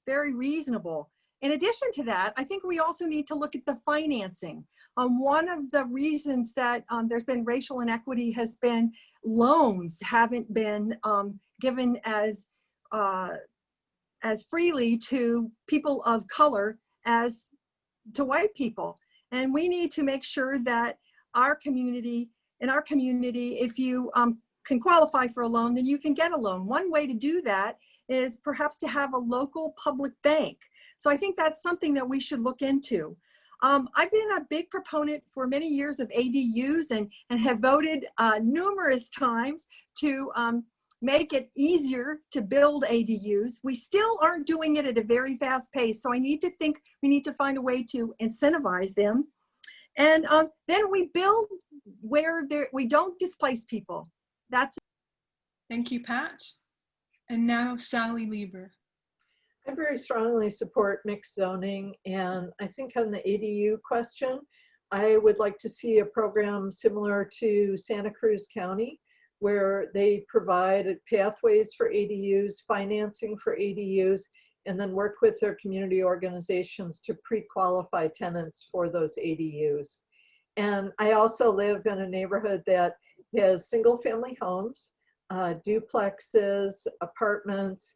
very reasonable. In addition to that, I think we also need to look at the financing. One of the reasons that there's been racial inequity has been loans haven't been given as freely to people of color as to white people. And we need to make sure that in our community, if you can qualify for a loan, then you can get a loan. One way to do that is perhaps to have a local public bank. So I think that's something that we should look into. I've been a big proponent for many years of ADUs and have voted numerous times to make it easier to build ADUs. We still aren't doing it at a very fast pace. So I need to think we need to find a way to incentivize them. And then we build where we don't displace people. That's it. Thank you, Pat. And now Sally Lieber. I very strongly support mixed zoning, and I think on the ADU question, I would like to see a program similar to Santa Cruz County, where they provide pathways for ADUs, financing for ADUs, and then work with their community organizations to pre-qualify tenants for those ADUs. And I also live in a neighborhood that has single family homes, duplexes, apartments.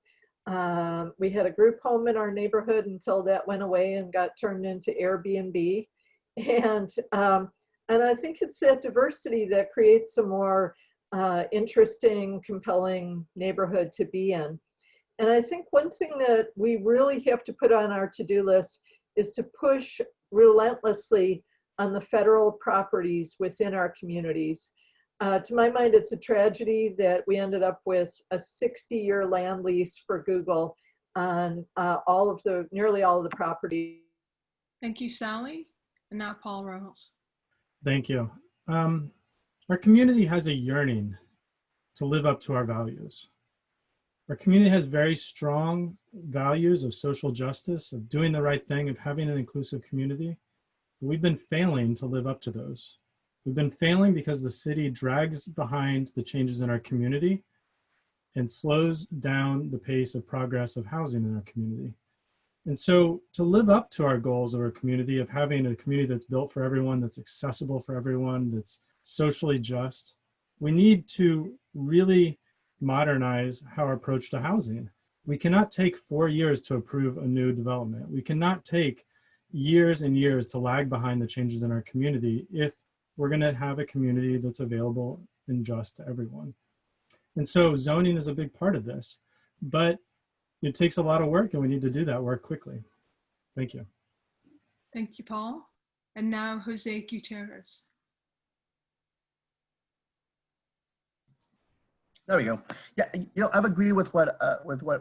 We had a group home in our neighborhood until that went away and got turned into Airbnb. And I think it's that diversity that creates a more interesting, compelling neighborhood to be in. And I think one thing that we really have to put on our to-do list is to push relentlessly on the federal properties within our communities. To my mind, it's a tragedy that we ended up with a 60-year land lease for Google on nearly all of the property. Thank you, Sally. And now Paul Rose. Thank you. Our community has a yearning to live up to our values. Our community has very strong values of social justice, of doing the right thing, of having an inclusive community. We've been failing to live up to those. We've been failing because the city drags behind the changes in our community and slows down the pace of progress of housing in our community. And so to live up to our goals of our community, of having a community that's built for everyone, that's accessible for everyone, that's socially just, we need to really modernize our approach to housing. We cannot take 4 years to approve a new development. We cannot take years and years to lag behind the changes in our community if we're going to have a community that's available and just to everyone. And so zoning is a big part of this, but it takes a lot of work and we need to do that work quickly. Thank you. Thank you, Paul. And now Jose Gutierrez. There we go. Yeah, I've agreed with what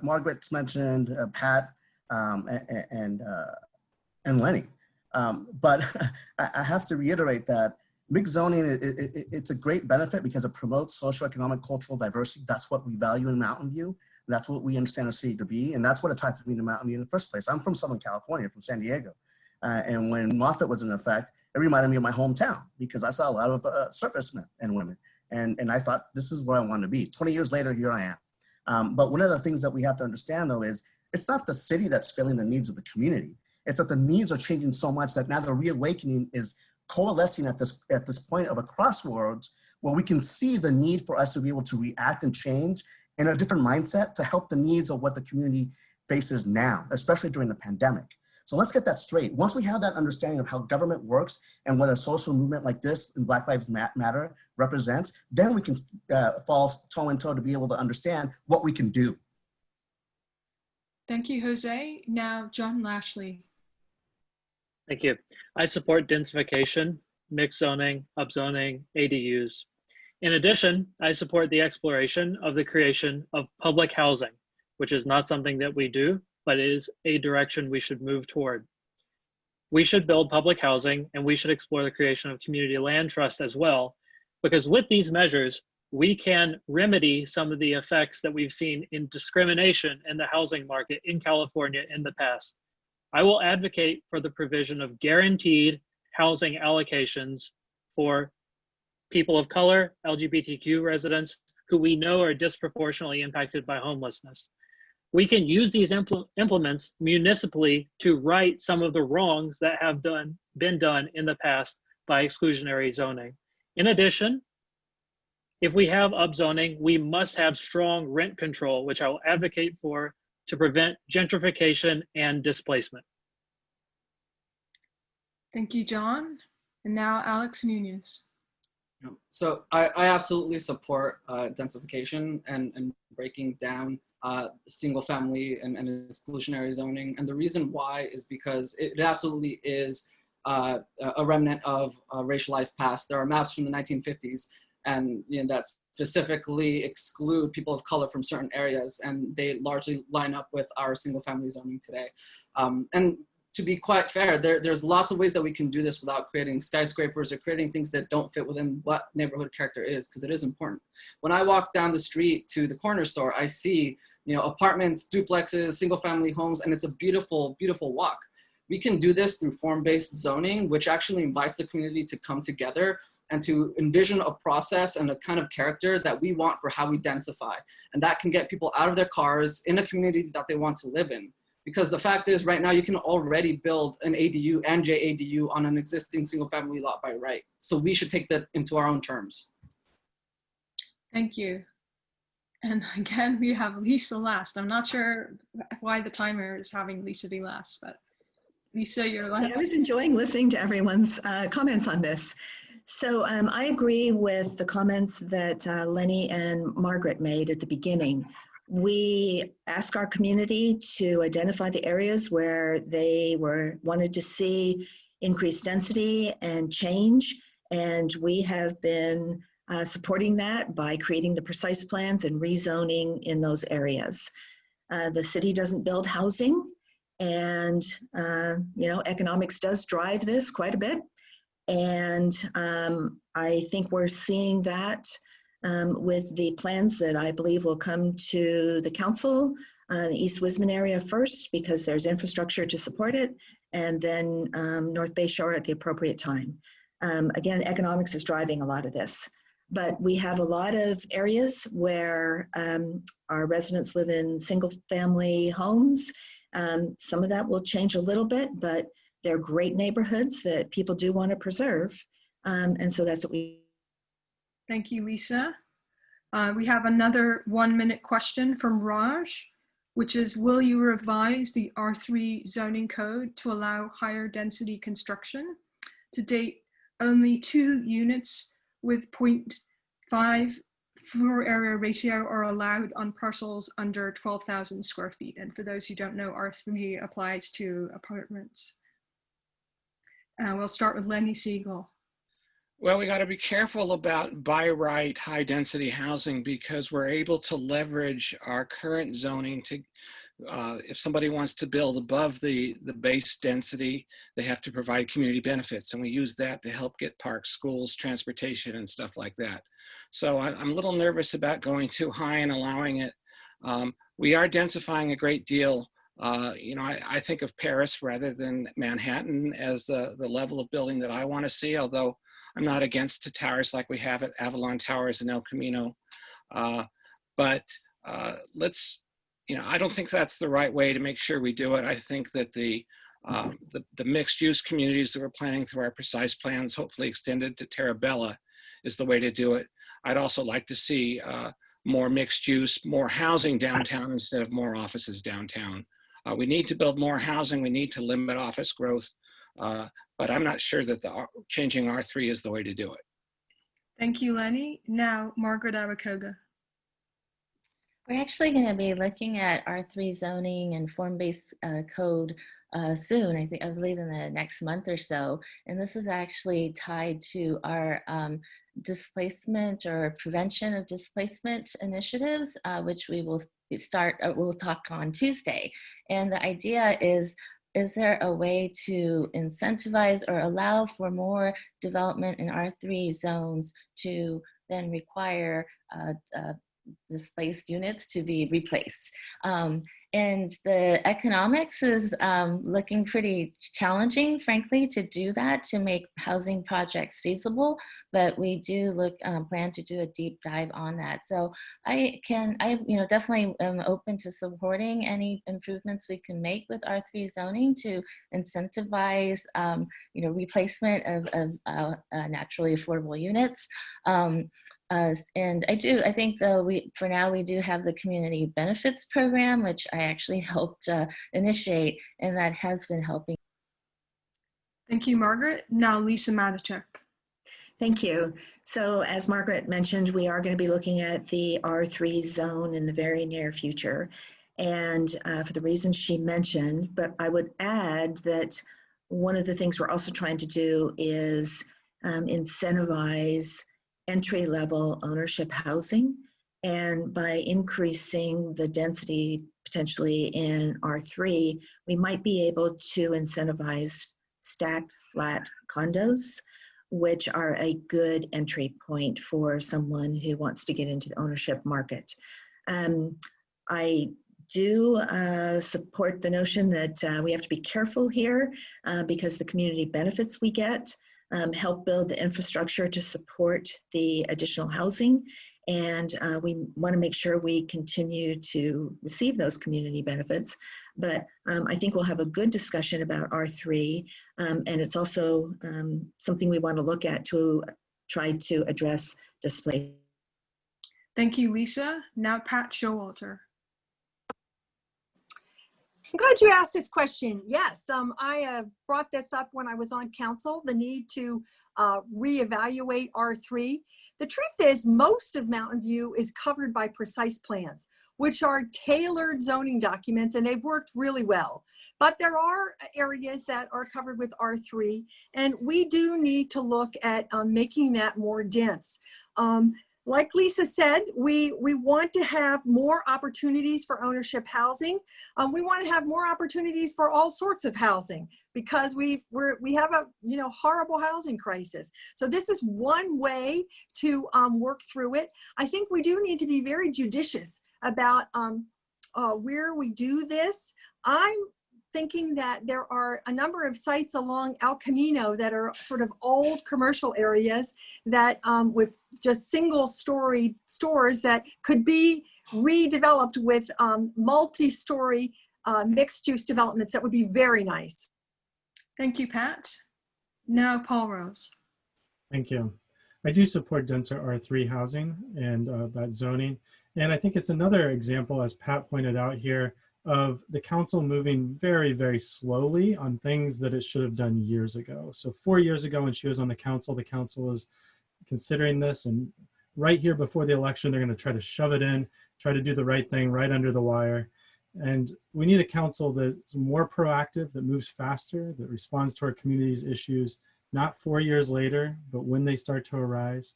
Margaret's mentioned, Pat, and Lenny. But I have to reiterate that mixed zoning, it's a great benefit because it promotes socioeconomic, cultural diversity. That's what we value in Mountain View. That's what we understand a city to be. And that's what attracted me to Mountain View in the first place. I'm from Southern California, from San Diego. And when Moffett was in effect, it reminded me of my hometown because I saw a lot of servicemen and women. And I thought, this is where I want to be. 20 years later, here I am. But one of the things that we have to understand, though, is it's not the city that's filling the needs of the community. It's that the needs are changing so much that now the reawakening is coalescing at this point of a crossroads where we can see the need for us to be able to react and change in a different mindset to help the needs of what the community faces now, especially during the pandemic. So let's get that straight. Once we have that understanding of how government works and what a social movement like this in Black Lives Matter represents, then we can fall toe in toe to be able to understand what we can do. Thank you, Jose. Now, John Lashley. Thank you. I support densification, mixed zoning, upzoning, ADUs. In addition, I support the exploration of the creation of public housing, which is not something that we do, but is a direction we should move toward. We should build public housing, and we should explore the creation of community land trust as well, because with these measures, we can remedy some of the effects that we've seen in discrimination in the housing market in California in the past. I will advocate for the provision of guaranteed housing allocations for people of color, LGBTQ residents, who we know are disproportionately impacted by homelessness. We can use these implements municipally to right some of the wrongs that have been done in the past by exclusionary zoning. In addition, if we have upzoning, we must have strong rent control, which I will advocate for to prevent gentrification and displacement. Thank you, John. And now Alex Nunez. So I absolutely support densification and breaking down single family and exclusionary zoning. And the reason why is because it absolutely is a remnant of a racialized past. There are maps from the 1950s and that specifically exclude people of color from certain areas, and they largely line up with our single family zoning today. And to be quite fair, there's lots of ways that we can do this without creating skyscrapers or creating things that don't fit within what neighborhood character is, because it is important. When I walk down the street to the corner store, I see apartments, duplexes, single family homes, and it's a beautiful, beautiful walk. We can do this through form-based zoning, which actually invites the community to come together and to envision a process and a kind of character that we want for how we densify. And that can get people out of their cars in a community that they want to live in. Because the fact is, right now, you can already build an ADU and JADU on an existing single family lot by right. So we should take that into our own terms. Thank you. And again, we have Lisa last. I'm not sure why the timer is having Lisa be last, but Lisa, you're last. I was enjoying listening to everyone's comments on this. So I agree with the comments that Lenny and Margaret made at the beginning. We ask our community to identify the areas where they wanted to see increased density and change, and we have been supporting that by creating the precise plans and rezoning in those areas. The city doesn't build housing, and economics does drive this quite a bit, and I think we're seeing that with the plans that I believe will come to the council, the East Wisman area first, because there's infrastructure to support it, and then North Bay Shore at the appropriate time. Again, economics is driving a lot of this, but we have a lot of areas where our residents live in single family homes. Some of that will change a little bit, but they're great neighborhoods that people do want to preserve. And so that's what we. Thank you, Lisa. We have another 1-minute question from Raj, which is, will you revise the R3 zoning code to allow higher density construction? To date, only 2 units with 0.5 floor area ratio are allowed on parcels under 12,000 square feet. And for those who don't know, R3 applies to apartments. We'll start with Lenny Siegel. Well, we got to be careful about by right high density housing, because we're able to leverage our current zoning to, if somebody wants to build above the base density, they have to provide community benefits. And we use that to help get parks, schools, transportation, and stuff like that. So I'm a little nervous about going too high and allowing it. We are densifying a great deal. I think of Paris rather than Manhattan as the level of building that I want to see, although I'm not against the towers like we have at Avalon Towers and El Camino. But let's, I don't think that's the right way to make sure we do it. I think that the mixed use communities that we're planning through our precise plans, hopefully extended to Terra Bella, is the way to do it. I'd also like to see more mixed use, more housing downtown instead of more offices downtown. We need to build more housing. We need to limit office growth. But I'm not sure that changing R3 is the way to do it. Thank you, Lenny. Now, Margaret Abakoga. We're actually going to be looking at R3 zoning and form-based code soon, I believe in the next month or so. And this is actually tied to our displacement or prevention of displacement initiatives, which we will we'll talk on Tuesday. And the idea is there a way to incentivize or allow for more development in R3 zones to then require displaced units to be replaced? And the economics is looking pretty challenging, frankly, to do that, to make housing projects feasible. But we do plan to do a deep dive on that. So I definitely am open to supporting any improvements we can make with R3 zoning to incentivize, replacement of naturally affordable units. And I think though for now we do have the community benefits program, which I actually helped initiate, and that has been helping. Thank you, Margaret. Now Lisa Matichak. Thank you. So as Margaret mentioned, we are going to be looking at the R3 zone in the very near future. And for the reasons she mentioned, but I would add that one of the things we're also trying to do is incentivize entry-level ownership housing. And by increasing the density potentially in R3, we might be able to incentivize stacked flat condos, which are a good entry point for someone who wants to get into the ownership market. I do support the notion that we have to be careful here because the community benefits we get help build the infrastructure to support the additional housing. And we want to make sure we continue to receive those community benefits. But I think we'll have a good discussion about R3. And it's also something we want to look at to try to address displacement. Thank you, Lisa. Now Pat Showalter. I'm glad you asked this question. Yes, I brought this up when I was on council, the need to reevaluate R3. The truth is most of Mountain View is covered by precise plans, which are tailored zoning documents, and they've worked really well. But there are areas that are covered with R3, and we do need to look at making that more dense. Like Lisa said, we want to have more opportunities for ownership housing. We want to have more opportunities for all sorts of housing because we have a horrible housing crisis. So this is one way to work through it. I think we do need to be very judicious about where we do this. I'm thinking that there are a number of sites along El Camino that are sort of old commercial areas that with just single-story stores that could be redeveloped with multi-story mixed-use developments that would be very nice. Thank you, Pat. Now Paul Rose. Thank you. I do support denser R3 housing and that zoning. And I think it's another example, as Pat pointed out here, of the council moving very, very slowly on things that it should have done years ago. So 4 years ago when she was on the council was considering this, and right here before the election, they're going to try to shove it in, try to do the right thing right under the wire. And we need a council that's more proactive, that moves faster, that responds to our community's issues, not 4 years later, but when they start to arise.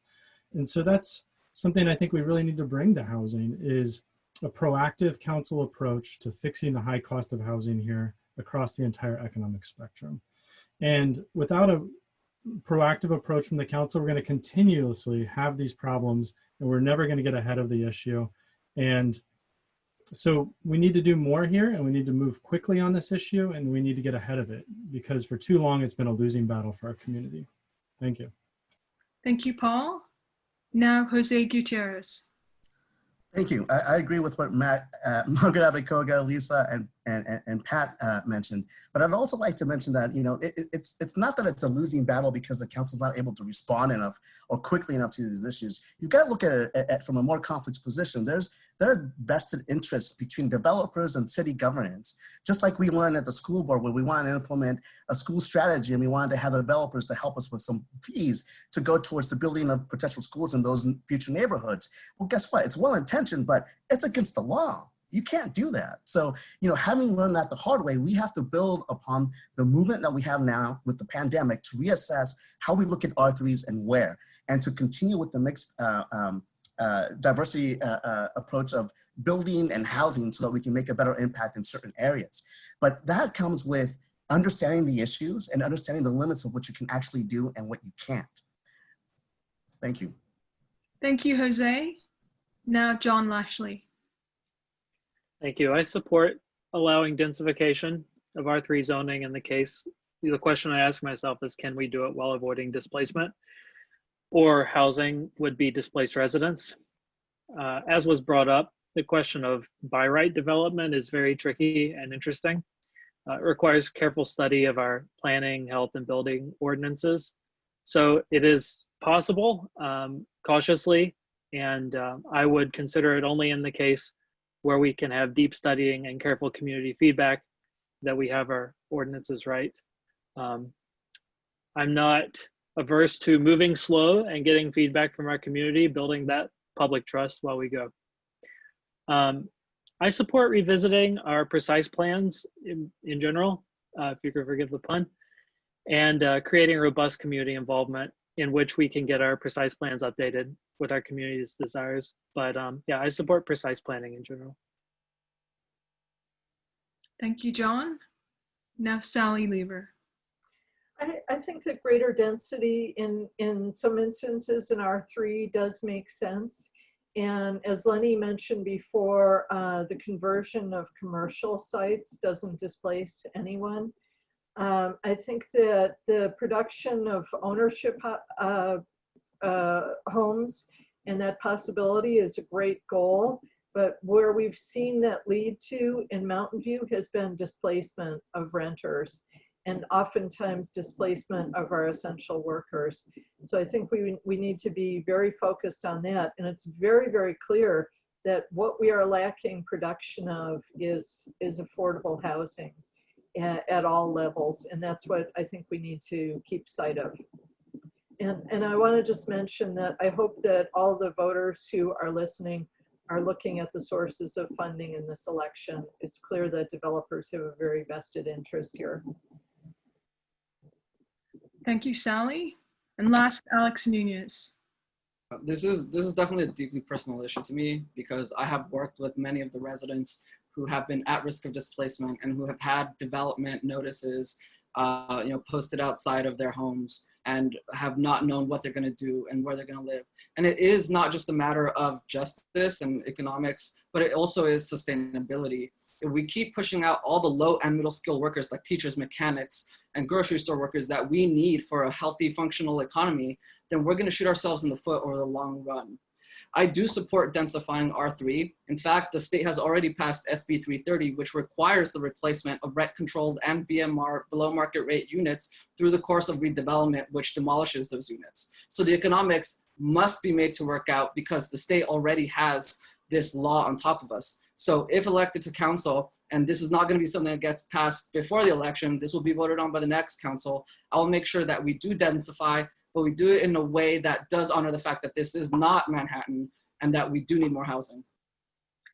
And so that's something I think we really need to bring to housing, is a proactive council approach to fixing the high cost of housing here across the entire economic spectrum. And without a proactive approach from the council, we're going to continuously have these problems and we're never going to get ahead of the issue. And so we need to do more here, and we need to move quickly on this issue, and we need to get ahead of it, because for too long it's been a losing battle for our community. Thank you. Thank you, Paul. Now Jose Gutierrez. Thank you. I agree with what Margaret Avekoga, Lisa, and Pat mentioned. But I'd also like to mention that it's not that it's a losing battle because the council's not able to respond enough or quickly enough to these issues. You've got to look at it from a more complex position. There are vested interests between developers and city governance. Just like we learned at the school board, where we wanted to implement a school strategy and we wanted to have the developers to help us with some fees to go towards the building of potential schools in those future neighborhoods. Well, guess what? It's well intended. expansion, but it's against the law. You can't do that. So, having learned that the hard way, we have to build upon the movement that we have now with the pandemic to reassess how we look at R3s and where, and to continue with the mixed diversity approach of building and housing so that we can make a better impact in certain areas. But that comes with understanding the issues and understanding the limits of what you can actually do and what you can't. Thank you. Thank you, Jose. Now, John Lashley. Thank you. I support allowing densification of R3 zoning in the case. The question I ask myself is, can we do it while avoiding displacement? Or housing would be displaced residents. As was brought up, the question of by right development is very tricky and interesting. It requires careful study of our planning, health, and building ordinances. So it is possible, cautiously, and I would consider it only in the case where we can have deep studying and careful community feedback that we have our ordinances right. I'm not averse to moving slow and getting feedback from our community, building that public trust while we go. I support revisiting our precise plans in general, if you could forgive the pun, and creating robust community involvement in which we can get our precise plans updated with our community's desires. But yeah, I support precise planning in general. Thank you, John. Now, Sally Lever. I think that greater density in some instances in R3 does make sense. And as Lenny mentioned before, the conversion of commercial sites doesn't displace anyone. I think that the production of ownership homes and that possibility is a great goal. But where we've seen that lead to in Mountain View has been displacement of renters and oftentimes displacement of our essential workers. So I think we need to be very focused on that. And it's very, very clear that what we are lacking production of is affordable housing at all levels. And that's what I think we need to keep sight of. And I want to just mention that I hope that all the voters who are listening are looking at the sources of funding in this election. It's clear that developers have a very vested interest here. Thank you, Sally. And last, Alex Nunez. This is definitely a deeply personal issue to me because I have worked with many of the residents who have been at risk of displacement and who have had development notices posted outside of their homes and have not known what they're going to do and where they're going to live. And it is not just a matter of justice and economics, but it also is sustainability. If we keep pushing out all the low and middle skilled workers like teachers, mechanics, and grocery store workers that we need for a healthy, functional economy, then we're going to shoot ourselves in the foot over the long run. I do support densifying R3. In fact, the state has already passed SB 330, which requires the replacement of rent-controlled and BMR below market rate units through the course of redevelopment, which demolishes those units. So the economics must be made to work out because the state already has this law on top of us. So if elected to council, and this is not going to be something that gets passed before the election, this will be voted on by the next council, I will make sure that we do densify, but we do it in a way that does honor the fact that this is not Manhattan and that we do need more housing.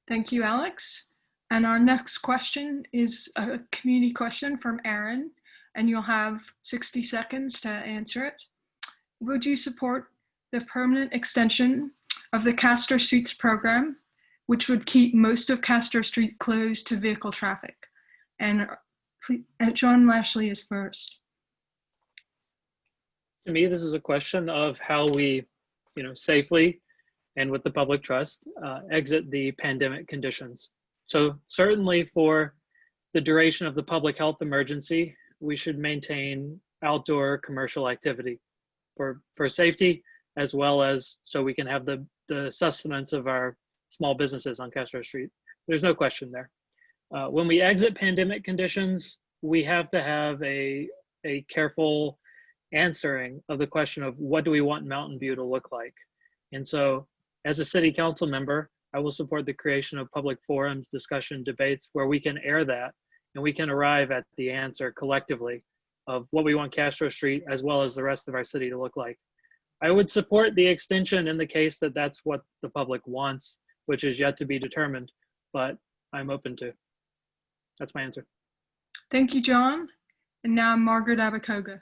Thank you, Alex. And our next question is a community question from Aaron, and you'll have 60 seconds to answer it. Would you support the permanent extension of the Castro Streets program, which would keep most of Castro Street closed to vehicle traffic? And John Lashley is first. To me, this is a question of how we, safely and with the public trust, exit the pandemic conditions. So certainly for the duration of the public health emergency, we should maintain outdoor commercial activity for safety, as well as so we can have the sustenance of our small businesses on Castro Street. There's no question there. When we exit pandemic conditions, we have to have a careful answering of the question of what do we want Mountain View to look like. And so as a city council member, I will support the creation of public forums, discussion, debates where we can air that and we can arrive at the answer collectively of what we want Castro Street as well as the rest of our city to look like. I would support the extension in the case that that's what the public wants. which is yet to be determined, but I'm open to. That's my answer. Thank you, John. And now Margaret Abakoga.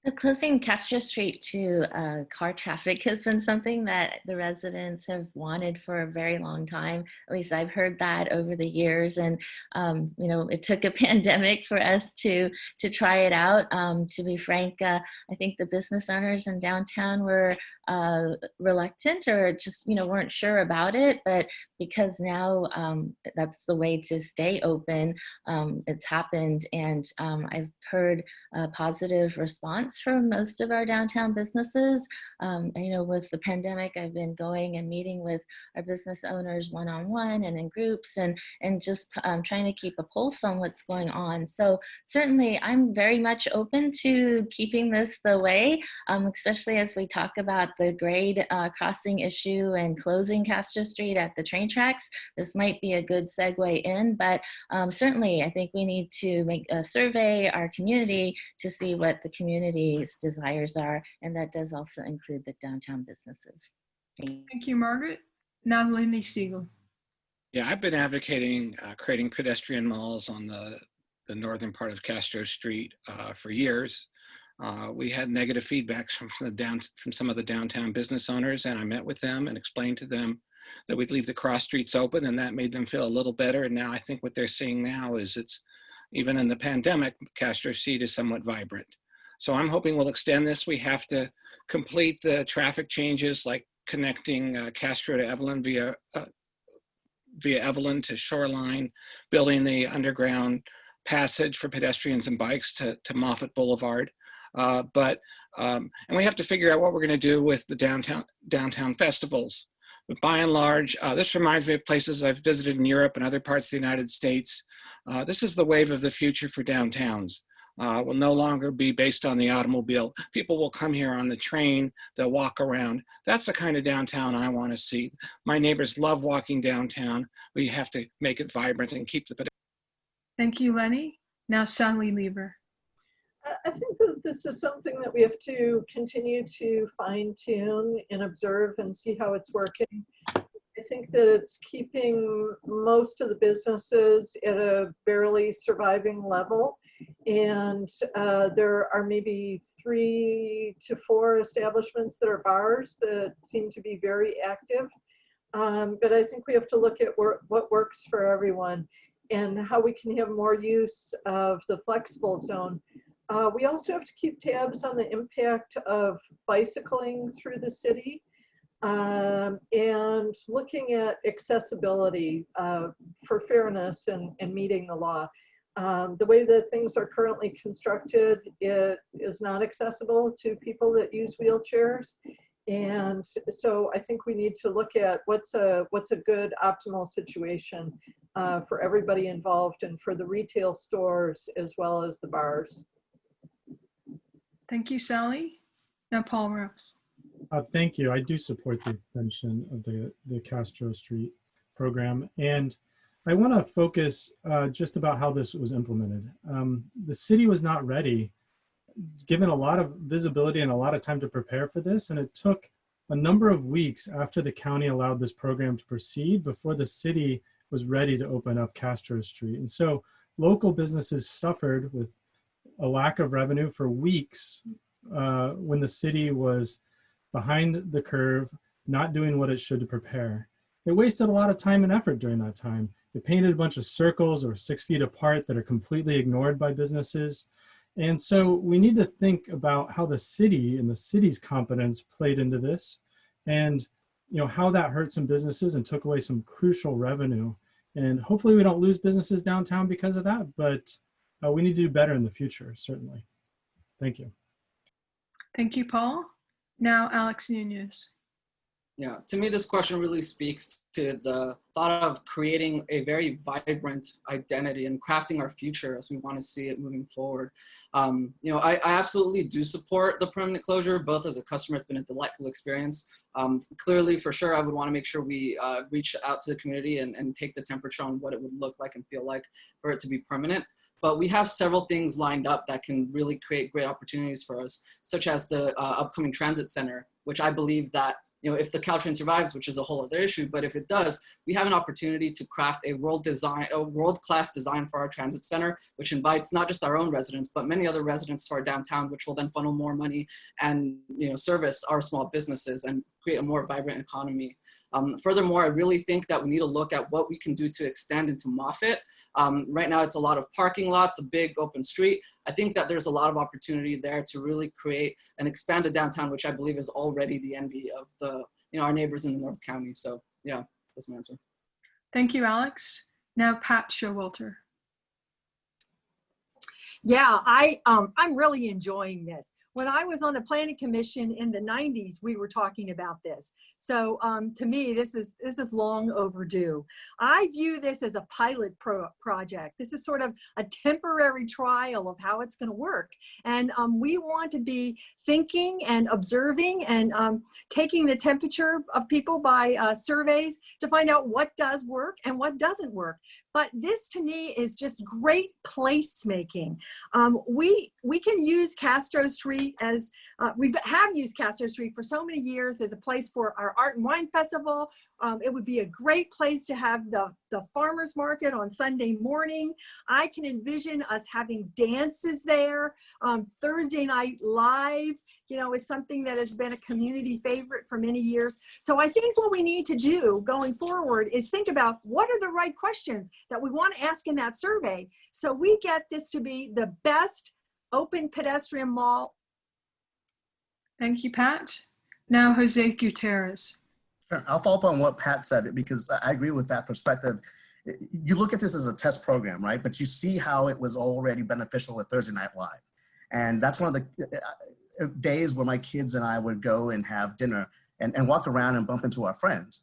So closing Castro Street to car traffic has been something that the residents have wanted for a very long time. At least I've heard that over the years. And, you know, it took a pandemic for us to try it out. To be frank, I think the business owners in downtown were reluctant or just, you know, weren't sure about it. But because now that's the way to stay open, it's happened. And I've heard a positive response from most of our downtown businesses. You know, with the pandemic, I've been going and meeting with our business owners one-on-one and in groups and just trying to keep a pulse on what's going on. So certainly I'm very much open to keeping this the way, especially as we talk about the grade crossing issue and closing Castro Street at the train tracks. This might be a good segue in, but certainly I think we need to make a survey our community to see what the community's desires are, and that does also include the downtown businesses. Thank you, Margaret. Now Lindy Siegel. Yeah, I've been advocating creating pedestrian malls on the northern part of Castro Street for years. We had negative feedbacks from some of the downtown business owners, and I met with them and explained to them that we'd leave the cross streets open, and that made them feel a little better. And now I think what they're seeing now is it's, even in the pandemic, Castro Street is somewhat vibrant. So I'm hoping we'll extend this. We have to complete the traffic changes like connecting Castro to Evelyn via Evelyn to Shoreline, building the underground passage for pedestrians and bikes to Moffett Boulevard. And we have to figure out what we're going to do with the downtown festivals. But by and large, this reminds me of places I've visited in Europe and other parts of the United States. This is the wave of the future for downtowns. Will no longer be based on the automobile. People will come here on the train, they'll walk around. That's the kind of downtown I want to see. My neighbors love walking downtown. We have to make it vibrant and keep the. Thank you, Lenny. Now Sally Lever. I think that this is something that we have to continue to fine tune and observe and see how it's working. I think that it's keeping most of the businesses at a barely surviving level. And there are maybe 3 to 4 establishments that are bars that seem to be very active. But I think we have to look at what works for everyone and how we can have more use of the flexible zone. We also have to keep tabs on the impact of bicycling through the city. And looking at accessibility for fairness and meeting the law. The way that things are currently constructed, it is not accessible to people that use wheelchairs. And so I think we need to look at what's a good optimal situation for everybody involved and for the retail stores as well as the bars. Thank you, Sally. Now Paul Rose. Thank you. I do support the extension of the Castro Street program. And I want to focus just about how this was implemented. The city was not ready, given a lot of visibility and a lot of time to prepare for this. And it took a number of weeks after the county allowed this program to proceed before the city was ready to open up Castro Street. And so local businesses suffered with a lack of revenue for weeks when the city was behind the curve, not doing what it should to prepare. It wasted a lot of time and effort during that time. It painted a bunch of circles that were 6 feet apart that are completely ignored by businesses. And so we need to think about how the city and the city's competence played into this, and how that hurt some businesses and took away some crucial revenue. And hopefully we don't lose businesses downtown because of that, but we need to do better in the future, certainly. Thank you. Thank you, Paul. Now, Alex Nunez. Yeah, to me, this question really speaks to the thought of creating a very vibrant identity and crafting our future as we want to see it moving forward. I absolutely do support the permanent closure, both as a customer. It's been a delightful experience. Clearly, for sure, I would want to make sure we reach out to the community and take the temperature on what it would look like and feel like for it to be permanent. But we have several things lined up that can really create great opportunities for us, such as the upcoming transit center, which I believe that if the Caltrain survives, which is a whole other issue, but if it does, we have an opportunity to craft a world-class design for our transit center, which invites not just our own residents, but many other residents to our downtown, which will then funnel more money and service our small businesses and create a more vibrant economy. Furthermore, I really think that we need to look at what we can do to extend into Moffett. Right now, it's a lot of parking lots, a big open street. I think that there's a lot of opportunity there to really create an expanded downtown, which I believe is already the envy of our neighbors in the North County. So yeah, that's my answer. Thank you, Alex. Now, Pat Showalter. Yeah, I'm really enjoying this. When I was on the Planning Commission in the 90s, we were talking about this. So to me, this is long overdue. I view this as a pilot project. This is sort of a temporary trial of how it's going to work. And we want to be thinking and observing and taking the temperature of people by surveys to find out what does work and what doesn't work. But this to me is just great placemaking. We can use Castro Street as, we have used Castro Street for so many years as a place for our Art and Wine Festival. It would be a great place to have the farmer's market on Sunday morning. I can envision us having dances there. Thursday Night Live, is something that has been a community favorite for many years. So I think what we need to do going forward is think about what are the right questions that we want to ask in that survey so we get this to be the best open pedestrian mall. Thank you, Pat. Now, Jose Gutierrez. Sure. I'll follow up on what Pat said because I agree with that perspective. You look at this as a test program, right? But you see how it was already beneficial with Thursday Night Live. And that's one of the days where my kids and I would go and have dinner and walk around and bump into our friends.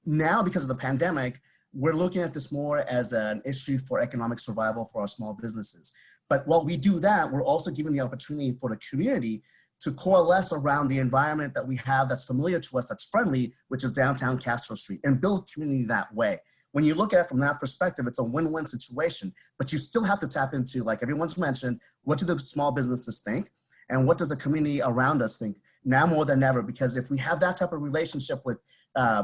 Now, because of the pandemic, we're looking at this more as an issue for economic survival for our small businesses. But while we do that, we're also giving the opportunity for the community to coalesce around the environment that we have that's familiar to us, that's friendly, which is downtown Castro Street, and build community that way. When you look at it from that perspective, it's a win-win situation, but you still have to tap into, like everyone's mentioned, what do the small businesses think? And what does the community around us think now more than ever? Because if we have that type of relationship with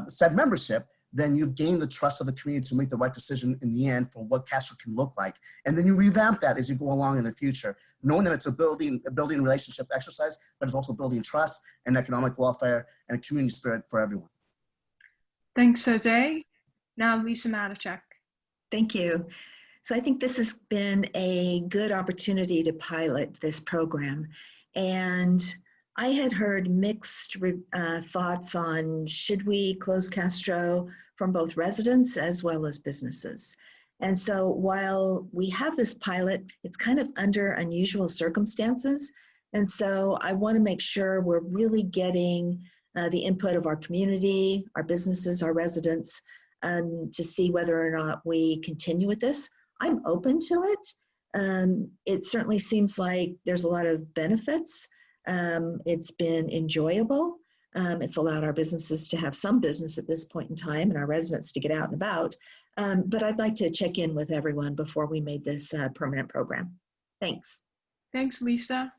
said membership, then you've gained the trust of the community to make the right decision in the end for what Castro can look like. And then you revamp that as you go along in the future, knowing that it's a building relationship exercise, but it's also building trust and economic welfare and a community spirit for everyone. Thanks, Jose. Now, Lisa Matichak. Thank you. So I think this has been a good opportunity to pilot this program. And I had heard mixed thoughts on should we close Castro from both residents as well as businesses. And so while we have this pilot, it's kind of under unusual circumstances. And so I want to make sure we're really getting the input of our community, our businesses, our residents, to see whether or not we continue with this. I'm open to it. It certainly seems like there's a lot of benefits. It's been enjoyable. It's allowed our businesses to have some business at this point in time and our residents to get out and about. But I'd like to check in with everyone before we made this permanent program. Thanks. Thanks, Lisa.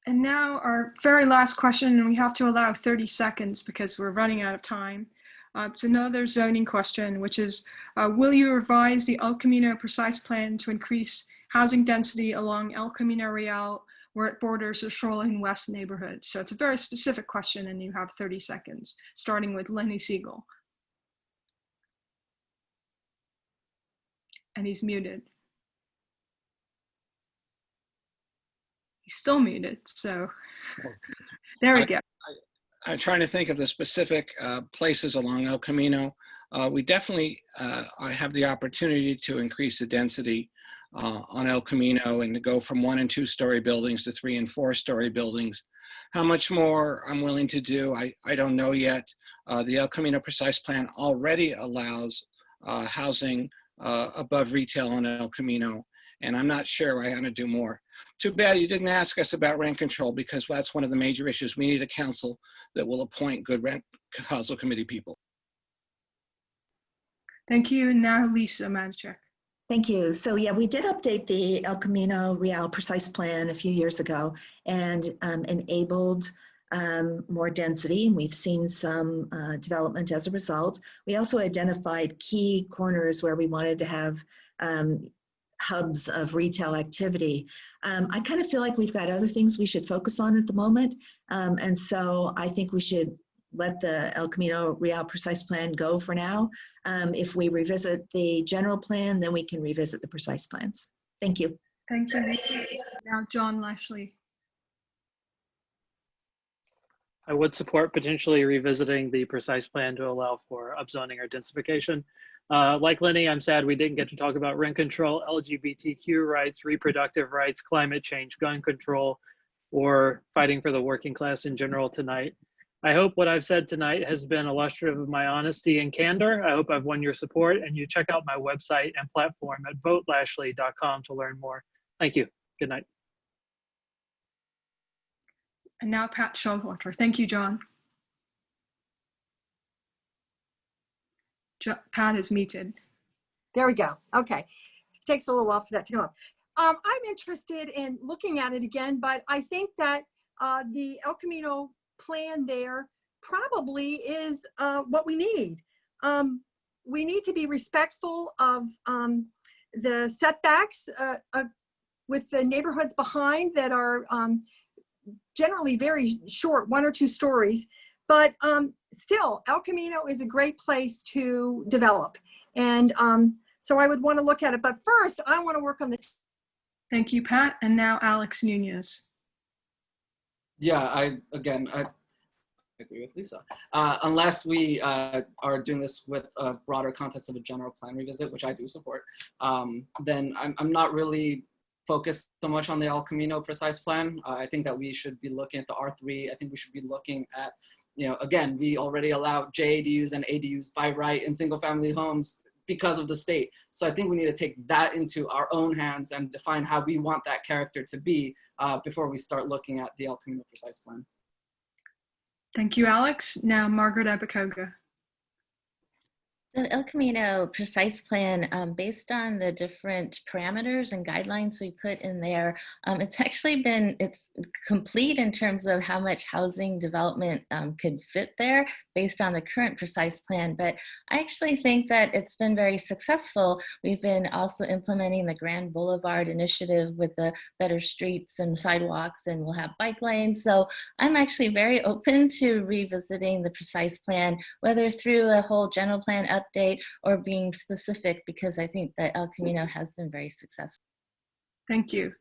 And now our very last question, and we have to allow 30 seconds because we're running out of time. It's another zoning question, which is, will you revise the El Camino Precise Plan to increase housing density along El Camino Real where it borders the Shoreline West neighborhood? So it's a very specific question and you have 30 seconds, starting with Lenny Siegel. And he's muted. He's still muted, so there we go. I'm trying to think of the specific places along El Camino. We definitely have the opportunity to increase the density on El Camino and to go from 1- and 2-story buildings to 3- and 4-story buildings. How much more I'm willing to do, I don't know yet. The El Camino Precise Plan already allows housing above retail on El Camino, and I'm not sure I want to do more. Too bad you didn't ask us about rent control, because that's one of the major issues. We need a council that will appoint good rent council committee people. Thank you. Now Lisa Matichak. Thank you. So yeah, we did update the El Camino Real Precise Plan a few years ago and enabled more density, and we've seen some development as a result. We also identified key corners where we wanted to have hubs of retail activity. I kind of feel like we've got other things we should focus on at the moment. And so I think we should let the El Camino Real Precise Plan go for now. If we revisit the general plan, then we can revisit the precise plans. Thank you. Thank you. Now, John Lashley. I would support potentially revisiting the precise plan to allow for upzoning or densification. Like Lenny, I'm sad we didn't get to talk about rent control, LGBTQ rights, reproductive rights, climate change, gun control, or fighting for the working class in general tonight. I hope what I've said tonight has been illustrative of my honesty and candor. I hope I've won your support, and you check out my website and platform at votelashley.com to learn more. Thank you. Good night. And now Pat Showalter. Thank you, John. Pat is muted. There we go. Okay. Takes a little while for that to come up. I'm interested in looking at it again, but I think that the El Camino plan there probably is what we need. We need to be respectful of the setbacks with the neighborhoods behind that are generally very short, 1 or 2 stories, but still El Camino is a great place to develop. And so I would want to look at it, but first I want to work on the. Thank you, Pat. And now Alex Nunez. Yeah, I agree with Lisa. Unless we are doing this with a broader context of a general plan revisit, which I do support, then I'm not really focused so much on the El Camino precise plan. I think that we should be looking at the R3. I think we should be looking at, again, we already allow JADUs and ADUs by right in single family homes because of the state. So I think we need to take that into our own hands and define how we want that character to be before we start looking at the El Camino precise plan. Thank you, Alex. Now, Margaret Abakoga. The El Camino Precise Plan, based on the different parameters and guidelines we put in there, it's complete in terms of how much housing development could fit there based on the current Precise Plan. But I actually think that it's been very successful. We've been also implementing the Grand Boulevard initiative with the better streets and sidewalks, and we'll have bike lanes. So I'm actually very open to revisiting the Precise Plan, whether through a whole general plan update or being specific, because I think that El Camino has been very successful. Thank you.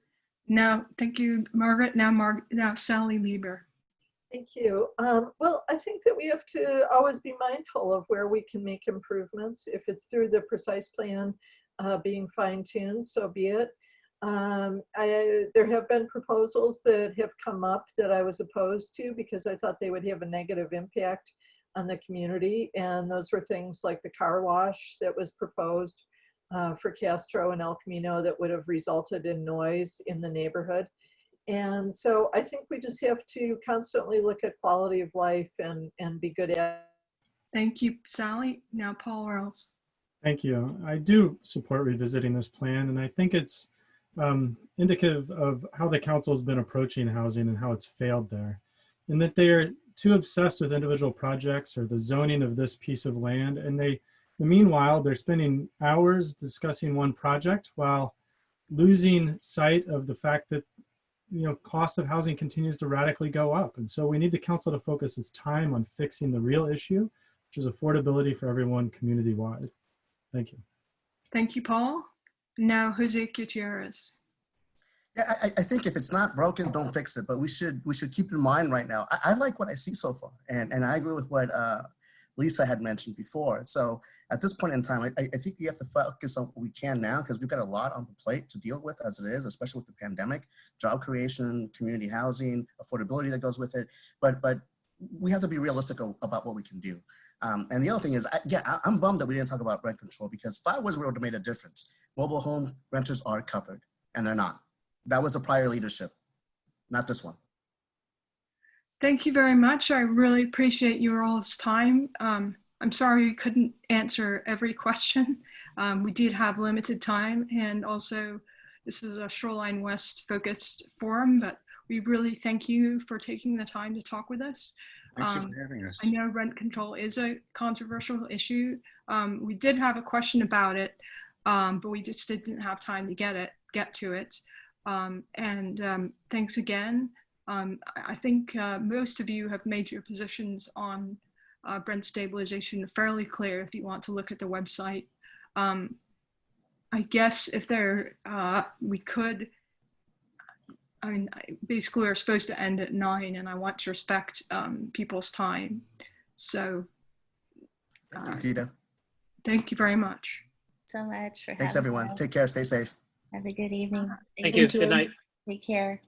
Now, thank you, Margaret. Now Sally Lieber. Thank you. Well, I think that we have to always be mindful of where we can make improvements. If it's through the precise plan being fine-tuned, so be it. There have been proposals that have come up that I was opposed to because I thought they would have a negative impact on the community. And those were things like the car wash that was proposed for Castro and El Camino that would have resulted in noise in the neighborhood. And so I think we just have to constantly look at quality of life and be good at it. Thank you, Sally. Now Paul Rose. Thank you. I do support revisiting this plan, and I think it's indicative of how the council has been approaching housing and how it's failed there, in that they are too obsessed with individual projects or the zoning of this piece of land, and meanwhile they're spending hours discussing one project while losing sight of the fact that cost of housing continues to radically go up. And so we need the council to focus its time on fixing the real issue, which is affordability for everyone community-wide. Thank you. Thank you, Paul. Now Jose Gutierrez. Yeah, I think if it's not broken, don't fix it. But we should keep in mind right now. I like what I see so far, and I agree with what Lisa had mentioned before. So at this point in time, I think we have to focus on what we can now, because we've got a lot on the plate to deal with as it is, especially with the pandemic, job creation, community housing, affordability that goes with it. But we have to be realistic about what we can do. And the other thing is, I'm bummed that we didn't talk about rent control, because if I was, we would have made a difference. Mobile home renters are covered, and they're not. That was the prior leadership, not this one. Thank you very much. I really appreciate your all's time. I'm sorry we couldn't answer every question. We did have limited time, and also this is a Shoreline West focused forum, but we really thank you for taking the time to talk with us. Thank you for having us. I know rent control is a controversial issue. We did have a question about it, but we just didn't have time to get to it. Thanks again. I think most of you have made your positions on rent stabilization fairly clear if you want to look at the website. I guess if we could, I mean, basically we're supposed to end at 9 and I want to respect people's time. So Thank you, Theda. thank you very much. So much for Thanks, having everyone. us. Take care. Stay safe. Have a good evening. Thank you. you. Good night. Take care.